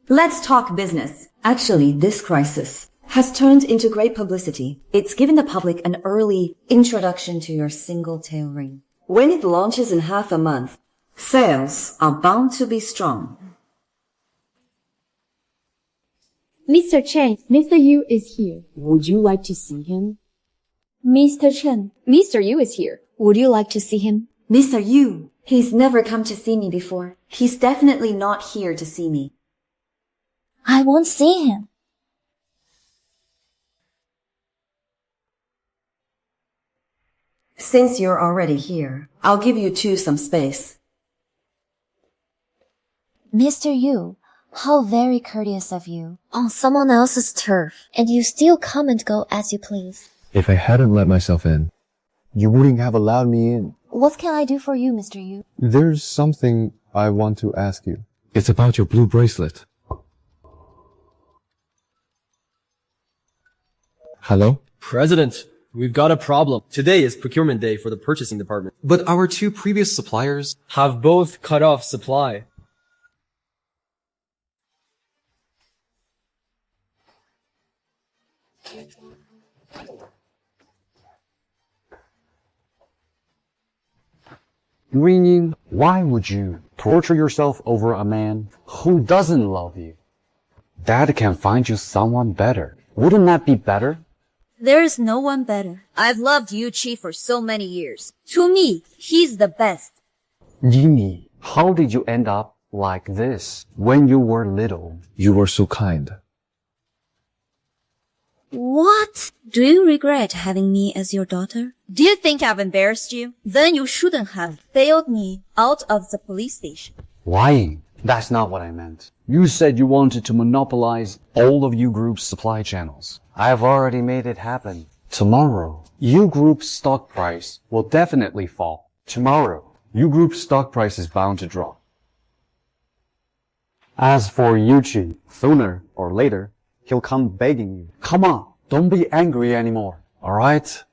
Let's talk business. Actually, this crisis has turned into great publicity. It's given the public an early introduction to your single tail ring. When it launches in half a month, sales are bound to be strong. Mr. Chen, Mr. Yu is here. Would you like to see him? Mr. Chen, Mr. Yu is here. Would you like to see him? Mr. Yu, he's never come to see me before. He's definitely not here to see me. I won't see him. Since you're already here, I'll give you two some space. Mr. Yu, how very courteous of you. On someone else's turf, and you still come and go as you please. If I hadn't let myself in, You wouldn't have allowed me in. What can I do for you, Mr. Yu? There's something I want to ask you. it's about your blue bracelet. Hello? President, we've got a problem. Today is procurement day for the purchasing department. But our two previous suppliers... Have both cut off supply. Ling Ying, why would you torture yourself over a man who doesn't love you? Dad can find you someone better. Wouldn't that be better? There is no one better. I've loved Yuchi for so many years. To me, he's the best. Ying, how did you end up like this when you were little? You were so kind. What? Do you regret having me as your daughter? Do you think I've embarrassed you? Then you shouldn't have bailed me out of the police station. Lying. That's not what I meant. You said you wanted to monopolize all of U Group's supply channels. I've already made it happen. Tomorrow, U Group's stock price will definitely fall. Tomorrow, U Group's stock price is bound to drop. As for Yuchi, sooner or later, he'll come begging you. Come on, don't be angry anymore, alright?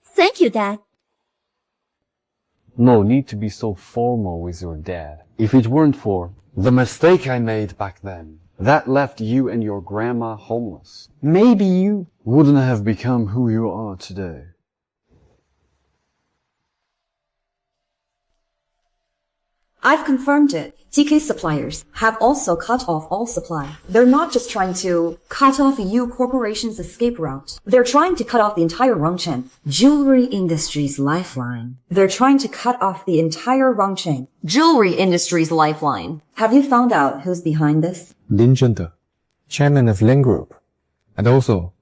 Thank you, Dad. No need to be so formal with your dad. If it weren't for the mistake I made back then, that left you and your grandma homeless, maybe you wouldn't have become who you are today. I've confirmed it. TK suppliers have also cut off all supply. They're not just trying to cut off U Corporation's escape route. They're trying to cut off the entire Rongchen jewelry industry's lifeline. They're trying to cut off the entire Rongchen jewelry industry's lifeline. Have you found out who's behind this? Lin Zhengde, chairman of Ling Group. And also,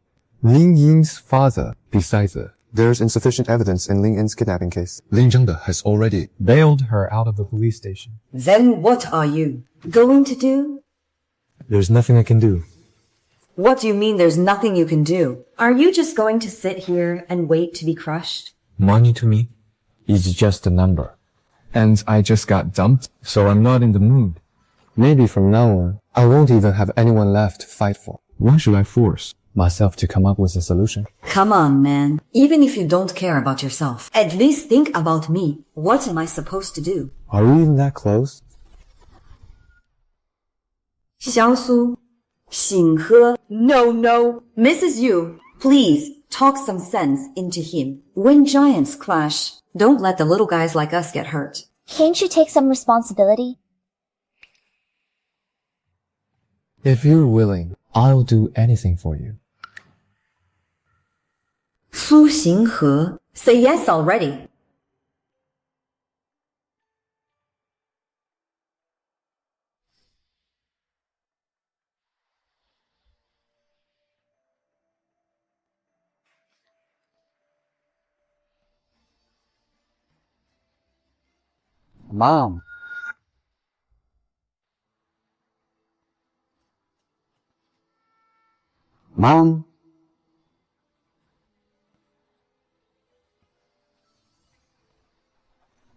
Ling Ying's father. Besides that, there's insufficient evidence in Ling Ying's kidnapping case. Ling Zhengde has already bailed her out of the police station. Then what are you going to do? There's nothing I can do. What do you mean there's nothing you can do? Are you just going to sit here and wait to be crushed? Money to me is just a number. And I just got dumped, so I'm not in the mood. Maybe from now on, I won't even have anyone left to fight for. Why should I force myself to come up with a solution? Come on, man. Even if you don't care about yourself, at least think about me. What am I supposed to do? Are we even that close? Xiaosu, Xinghe. No. Mrs. Yu, please talk some sense into him. When giants clash, don't let the little guys like us get hurt. Can't you take some responsibility? If you're willing, I'll do anything for you. Su Xinghe, say yes already. Mom. Mom.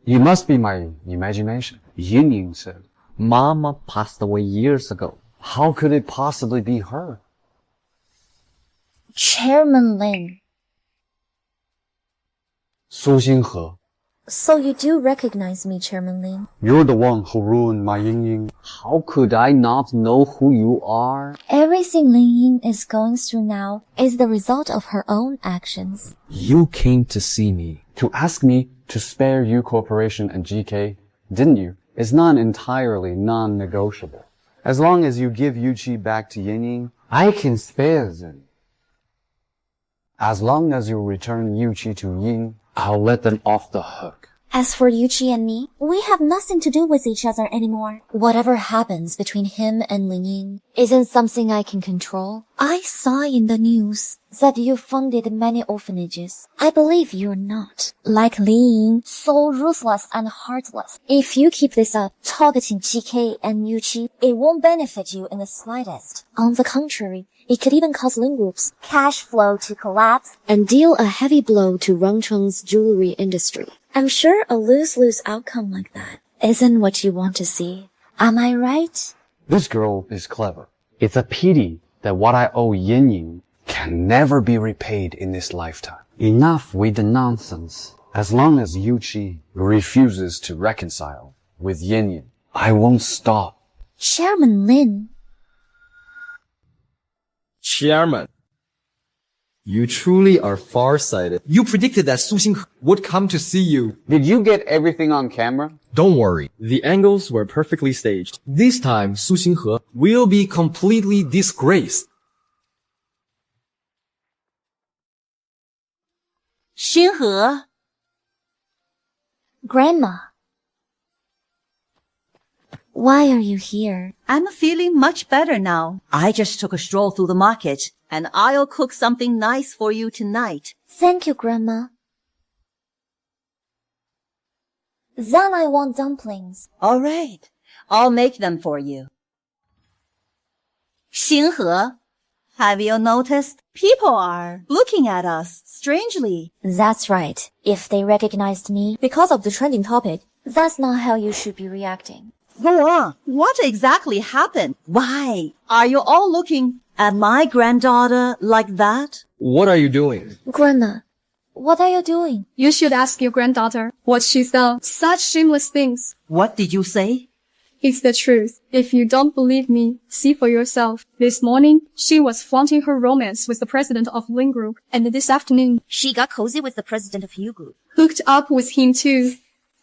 You must be my imagination. Ling Ying said. Mama passed away years ago. How could it possibly be her? Chairman Lin. Su Xinghe. So you do recognize me, Chairman Lin? You're the one who ruined my Ling Ying. How could I not know who you are? Everything Ling Ying is going through now is the result of her own actions. You came to see me. To ask me to spare you Corporation and GK, didn't you? It's not entirely non-negotiable. As long as you give Yuchi back to Ling Ying, I can spare them. As long as you return Yuchi to Ying, I'll let them off the hook. As for Yuchi and me, we have nothing to do with each other anymore. Whatever happens between him and Ling Ying isn't something I can control. I saw in the news that you funded many orphanages. I believe you're not, like Ling Ying, so ruthless and heartless. If you keep this up, targeting GK and Yuchi, it won't benefit you in the slightest. On the contrary, it could even cause Ling Group's cash flow to collapse and deal a heavy blow to Rongcheng's jewelry industry. I'm sure a lose-lose outcome like that isn't what you want to see. Am I right? This girl is clever. It's a pity that what I owe Yin Ying can never be repaid in this lifetime. Enough with the nonsense. As long as Yuchi refuses to reconcile with Yin Ying, I won't stop. Chairman Lin. Chairman, you truly are farsighted. You predicted that Su Xinghe would come to see you. Did you get everything on camera? Don't worry. The angles were perfectly staged. This time, Su Xinghe will be completely disgraced. Xinghe. Grandma. Why are you here? I'm feeling much better now. I just took a stroll through the market, and I'll cook something nice for you tonight. Thank you, Grandma. Then I want dumplings. All right. I'll make them for you. Xinghe, have you noticed? People are looking at us strangely. That's right. If they recognized me because of the trending topic, that's not how you should be reacting. Go on. What exactly happened? Why are you all looking at my granddaughter like that? What are you doing? Grandma, what are you doing? You should ask your granddaughter what she's done. Such shameless things. What did you say? It's the truth. If you don't believe me, see for yourself. This morning, she was flaunting her romance with the president of Ling Group, and this afternoon, She got cozy with the president of U Group. hooked up with him too.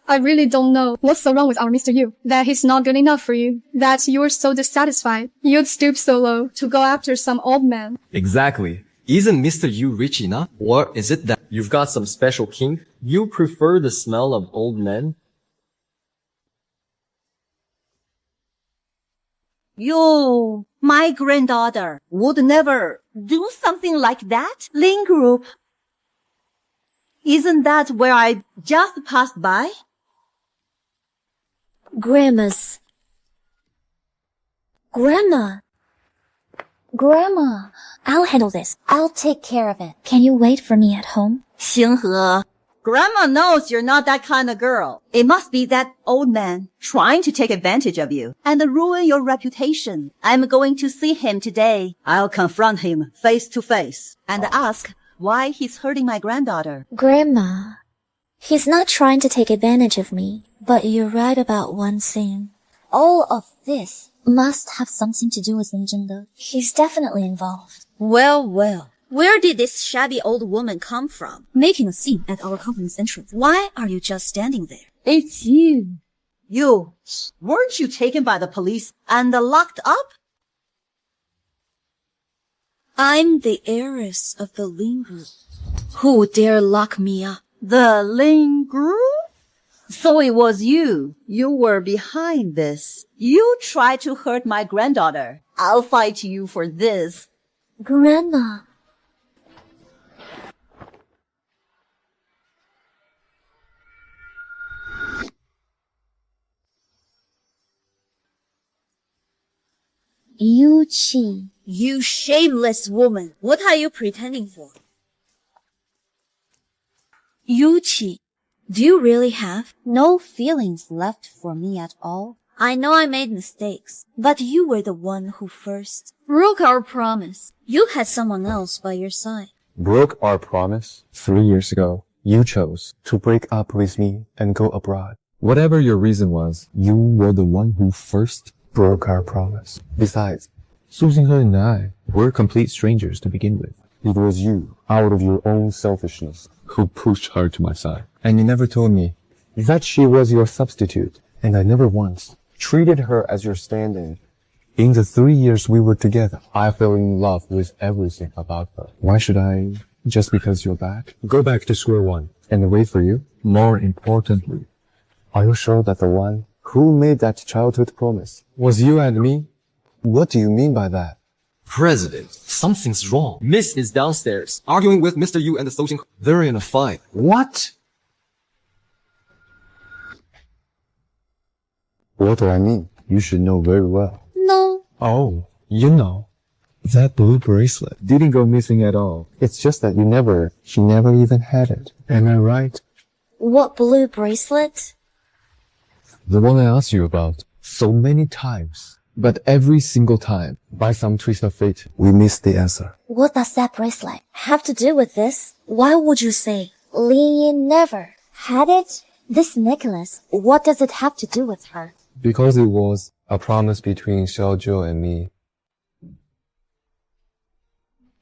I really don't know what's so wrong with our Mr. Yu, that he's not good enough for you, that you're so dissatisfied, you'd stoop so low to go after some old man. Exactly. Isn't Mr. Yu rich enough? Or is it that you've got some special kink? You prefer the smell of old men? You, my granddaughter, would never do something like that? Ling Group. Isn't that where I just passed by? Grandma. I'll handle this. I'll take care of it. Can you wait for me at home? Xinghe, Grandma knows you're not that kind of girl. It must be that old man trying to take advantage of you and ruin your reputation. I'm going to see him today. I'll confront him face to face and ask why he's hurting my granddaughter. Grandma, he's not trying to take advantage of me, but you're right about one thing. All of this must have something to do with Lin Zhengde. He's definitely involved. Well, where did this shabby old woman come from? Making a scene at our company's entrance. Why are you just standing there? It's you. You, weren't you taken by the police and locked up? I'm the heiress of the Ling Group. Who would dare lock me up? The Ling Group? So it was you. You were behind this. You tried to hurt my granddaughter. I'll fight you for this. Grandma. Yuchi. You shameless woman. What are you pretending for? Yuchi, do you really have no feelings left for me at all? I know I made mistakes, but you were the one who first broke our promise. You had someone else by your side. Broke our promise? 3 years ago, you chose to break up with me and go abroad. Whatever your reason was, you were the one who first Broke our promise. Besides, Su Xinghe and I were complete strangers to begin with. it was you, out of your own selfishness, Who pushed her to my side. and you never told me that she was your substitute, and I never once treated her as your stand-in. In the 3 years we were together, I fell in love with everything about her. Why should I, just because you're back, go back to square one and wait for you? More importantly, Are you sure that the one who made that childhood promise was you and me? What do you mean by that? President, something's wrong. Miss is downstairs, arguing with Mr. Yu and the Social. They're in a fight. What? What do I mean? You should know very well. No. oh, you know, that blue bracelet didn't go missing at all. It's just that she never even had it. Am I right? What blue bracelet? The one I asked you about so many times, but every single time, By some twist of fate, we missed the answer. What does that bracelet have to do with this? Why would you say Ling Ying never had it? This necklace, what does it have to do with her? Because it was a promise between Xiaozhou and me.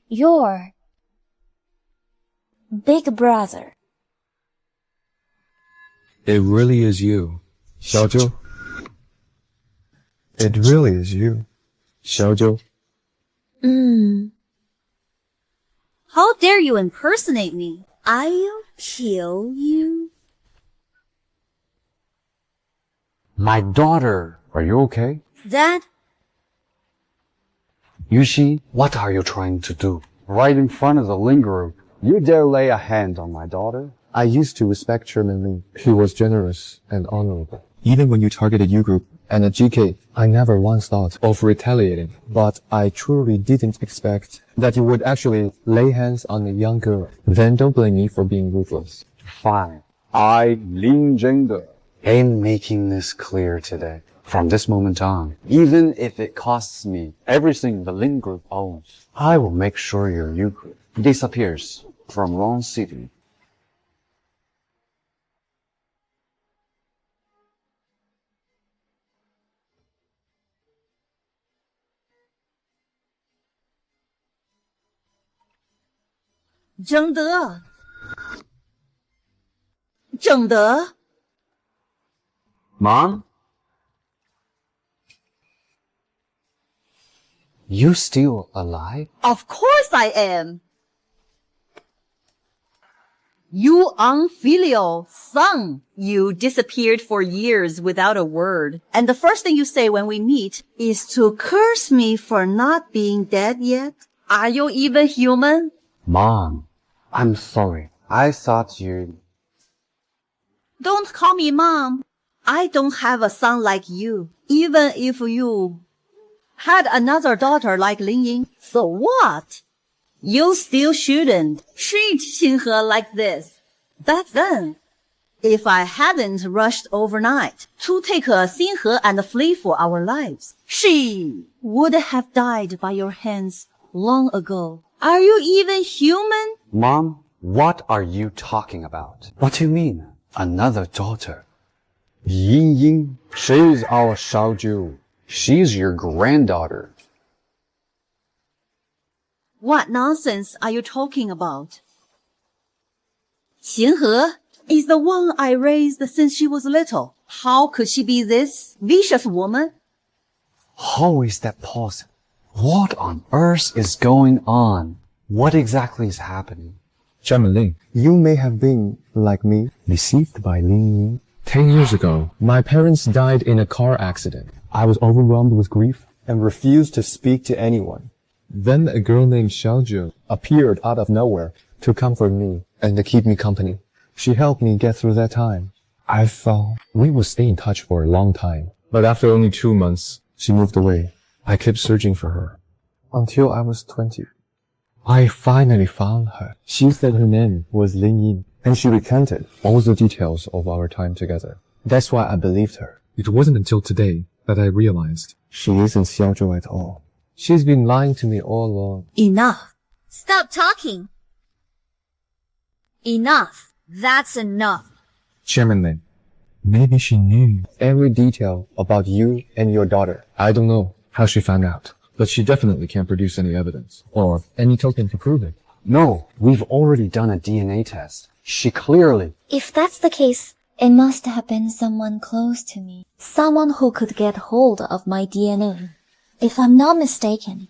Your big brother. it really is you. Xiaozhou? It really is you. Xiaozhou? How dare you impersonate me? I'll kill you. My daughter, are you okay? Dad, Yuchi, what are you trying to do? Right in front of the Ling group, you dare lay a hand on my daughter? I used to respect Chairman Ling. He was generous and honorable. Even when you targeted U Group and a GK, I never once thought of retaliating. But I truly didn't expect that you would actually lay hands on a young girl. Then don't blame me for being ruthless. Fine. I, Lin Ying, am making this clear today. From this moment on, even if it costs me everything the Ling group owns, I will make sure your U group disappears from Wrong City. Zheng De. Zheng De. Mom? You still alive? Of course I am. You unfilial son. You disappeared for years without a word. And the first thing you say when we meet is to curse me for not being dead yet. Are you even human? Mom, I'm sorry. I thought you... Don't call me mom. I don't have a son like you. Even if you had another daughter like Ling Ying, so what? You still shouldn't treat Xinghe like this. Back then, if I hadn't rushed overnight to take Xinghe and flee for our lives, she would have died by your hands long ago. Are you even human? Mom, what are you talking about? What do you mean? Another daughter? Ling Ying, she's our Xiaozhou. She's your granddaughter. What nonsense are you talking about? Xinghe is the one I raised since she was little. How could she be this vicious woman? How is that possible? What on earth is going on? What exactly is happening? Chairman Ling, You may have been, like me, deceived by Ling Ying. 10 years ago, my parents died in a car accident. I was overwhelmed with grief and refused to speak to anyone. Then a girl named Xiaozhou Appeared out of nowhere to comfort me and to keep me company. She helped me get through that time. I thought we would stay in touch for a long time. But after only 2 months, She moved away. I kept searching for her until I was 20. I finally found her. She said her name was Ling Ying, and she recanted all the details of our time together. That's why I believed her. It wasn't until today that I realized she isn't Xiaozhou at all. She's been lying to me all along. Enough. Stop talking. Enough. That's enough. Chairman Lin, maybe she knew every detail about you and your daughter. I don't know how she found out, but she definitely can't produce any evidence or any token to prove it. No, we've already done a DNA test. She clearly... If that's the case, it must have been someone close to me. Someone who could get hold of my DNA. If I'm not mistaken,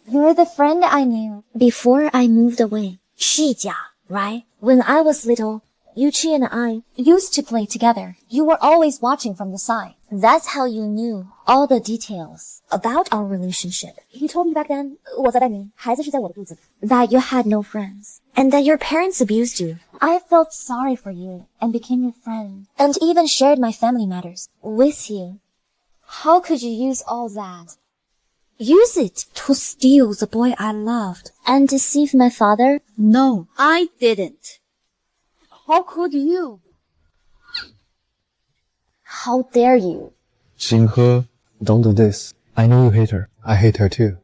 you're the friend I knew before I moved away. Shijia, right? When I was little, Yuchi and I used to play together. You were always watching from the side. That's how you knew all the details about our relationship. You told me back then, 我在带你，孩子是在我的肚子, that you had no friends and that your parents abused you. I felt sorry for you and became your friend and even shared my family matters with you. How could you use all that? Use it to steal the boy I loved and deceive my father? No, I didn't. How could you? How dare you? Xinghe, don't do this. I know you hate her. I hate her too.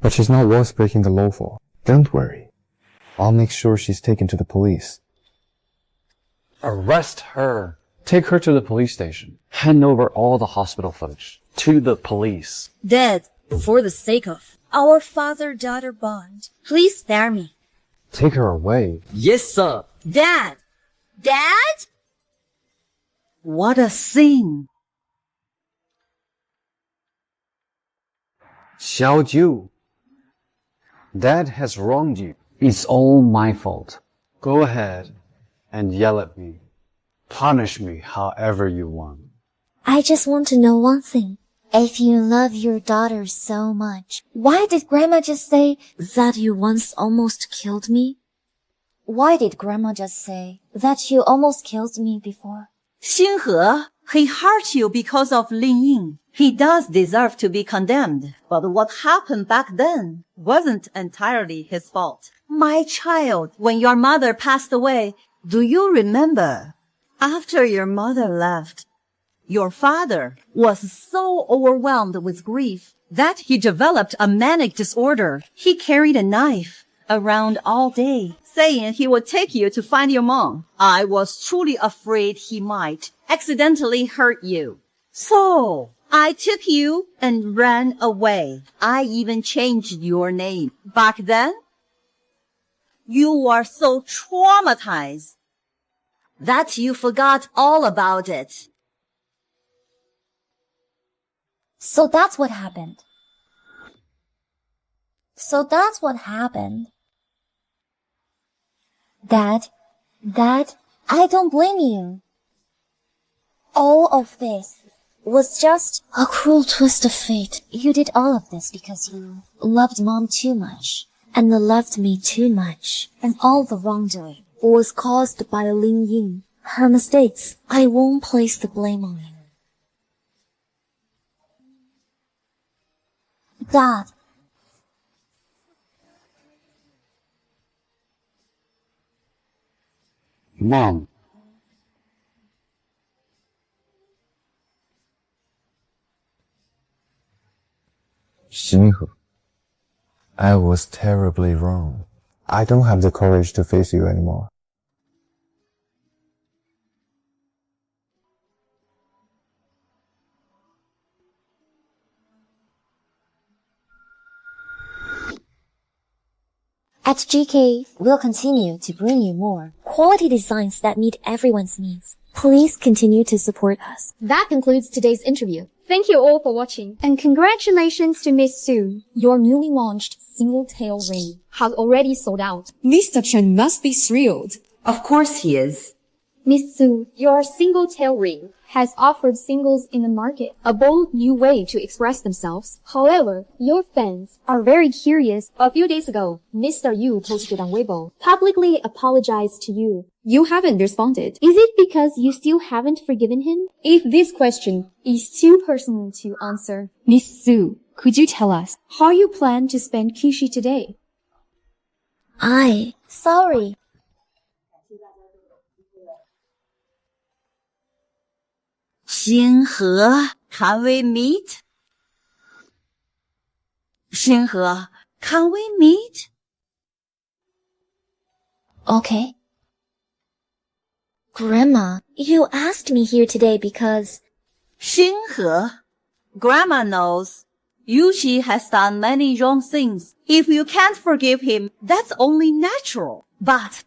But she's not worth breaking the law for. Don't worry. I'll make sure she's taken to the police. Arrest her. Take her to the police station. Hand over all the hospital footage to the police. Dad, for the sake of our father-daughter bond, please spare me. Take her away. Yes, sir. Dad! Dad? What a scene. Xiaoju, Dad has wronged you. It's all my fault. Go ahead and yell at me. Punish me however you want. I just want to know one thing. If you love your daughter so much, why did Grandma just say that you once almost killed me? Why did Grandma just say that you almost killed me before? Xinghe, he hurt you because of Ling Ying. He does deserve to be condemned, but what happened back then wasn't entirely his fault. My child, when your mother passed away, do you remember? After your mother left, your father was so overwhelmed with grief that he developed a manic disorder. He carried a knife around all day, saying he would take you to find your mom. I was truly afraid he might accidentally hurt you. So I took you and ran away. I even changed your name. Back then, you were so traumatized that you forgot all about it. So that's what happened. Dad, I don't blame you. All of this was just a cruel twist of fate. You did all of this because you loved Mom too much and loved me too much. And all the wrongdoing was caused by Ling Ying. Her mistakes. I won't place the blame on you. Dad. Mom. Xinghe, I was terribly wrong. I don't have the courage to face you anymore. At GK, we'll continue to bring you more quality designs that meet everyone's needs. Please continue to support us. That concludes today's interview. Thank you all for watching. And congratulations to Miss Sue. Your newly launched single tail ring has already sold out. Mr. Chen must be thrilled. Of course he is. Miss Su, your single tail ring has offered singles in the market a bold new way to express themselves. However, your fans are very curious. A few days ago, Mr. Yu posted on Weibo, publicly apologized to you. You haven't responded. Is it because you still haven't forgiven him? If this question is too personal to answer, Miss Su, could you tell us how you plan to spend Kishi today? Sorry. Xinhe, can we meet? Xinhe, can we meet? Okay. Grandma, you asked me here today because... Xinhe, Grandma knows Yuchi has done many wrong things. If you can't forgive him, that's only natural. But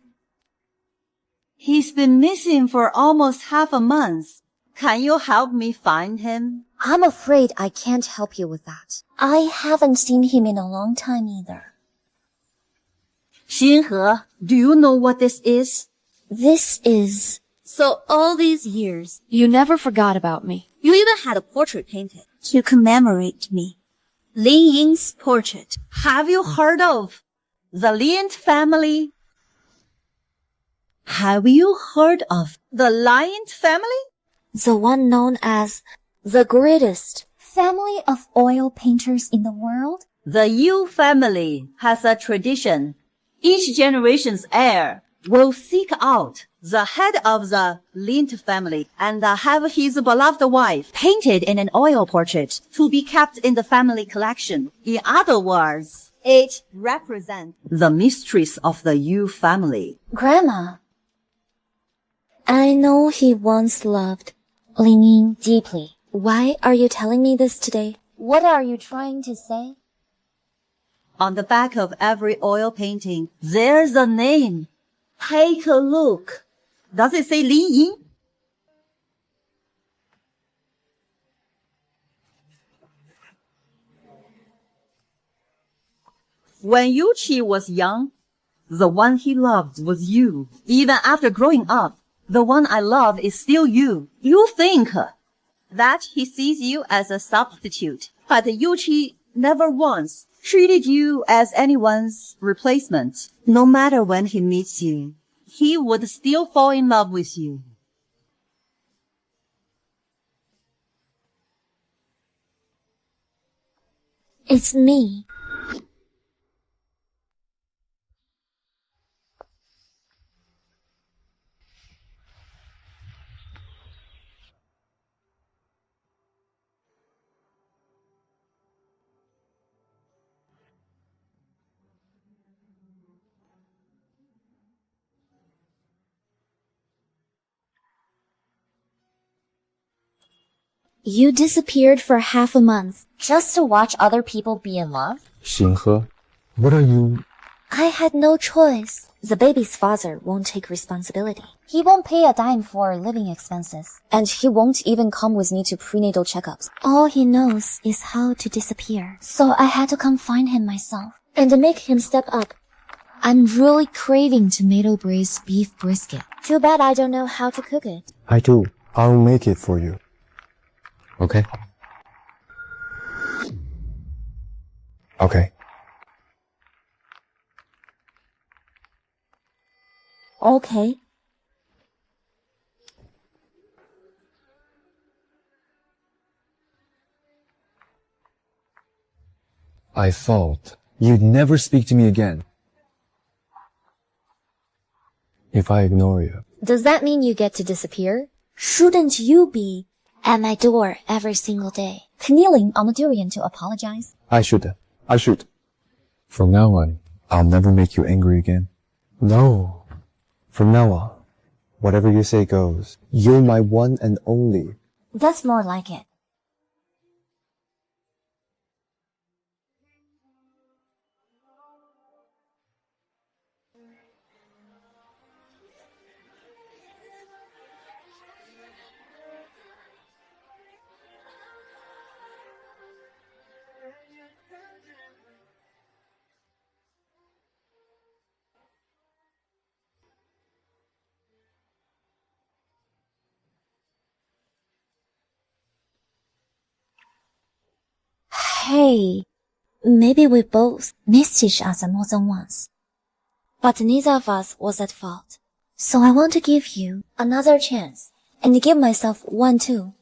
he's been missing for almost half a month. Can you help me find him? I'm afraid I can't help you with that. I haven't seen him in a long time either. Xinhe, do you know what this is? This is... So all these years, you never forgot about me. You even had a portrait painted to commemorate me. Ling Ying's portrait. Have you heard of the Lin family? Have you heard of the Lion family? The one known as the greatest family of oil painters in the world? The Yu family has a tradition. Each generation's heir will seek out the head of the Lin family and have his beloved wife painted in an oil portrait to be kept in the family collection. In other words, it represents the mistress of the Yu family. Grandma, I know he once loved Ling Ying deeply. Why are you telling me this today? What are you trying to say? On the back of every oil painting, there's a name. Take a look. Does it say Ling Ying? When Yuchi was young, the one he loved was you. Even after growing up, the one I love is still you. You think that he sees you as a substitute, but Yuchi never once treated you as anyone's replacement. No matter when he meets you, he would still fall in love with you. It's me. You disappeared for half a month just to watch other people be in love? Xinhe, what are you... I had no choice. The baby's father won't take responsibility. He won't pay a dime for living expenses. And he won't even come with me to prenatal checkups. All he knows is how to disappear. So I had to come find him myself. And make him step up. I'm really craving tomato braised beef brisket. Too bad I don't know how to cook it. I do. I'll make it for you. Okay? Okay. Okay. I thought you'd never speak to me again. If I ignore you, Does that mean you get to disappear? Shouldn't you be at my door every single day, kneeling on the durian to apologize? I should. From now on, I'll never make you angry again. No. From now on, whatever you say goes. You're my one and only. That's more like it. okay. Maybe we both missed each other more than once. But neither of us was at fault. So I want to give you another chance and give myself one too.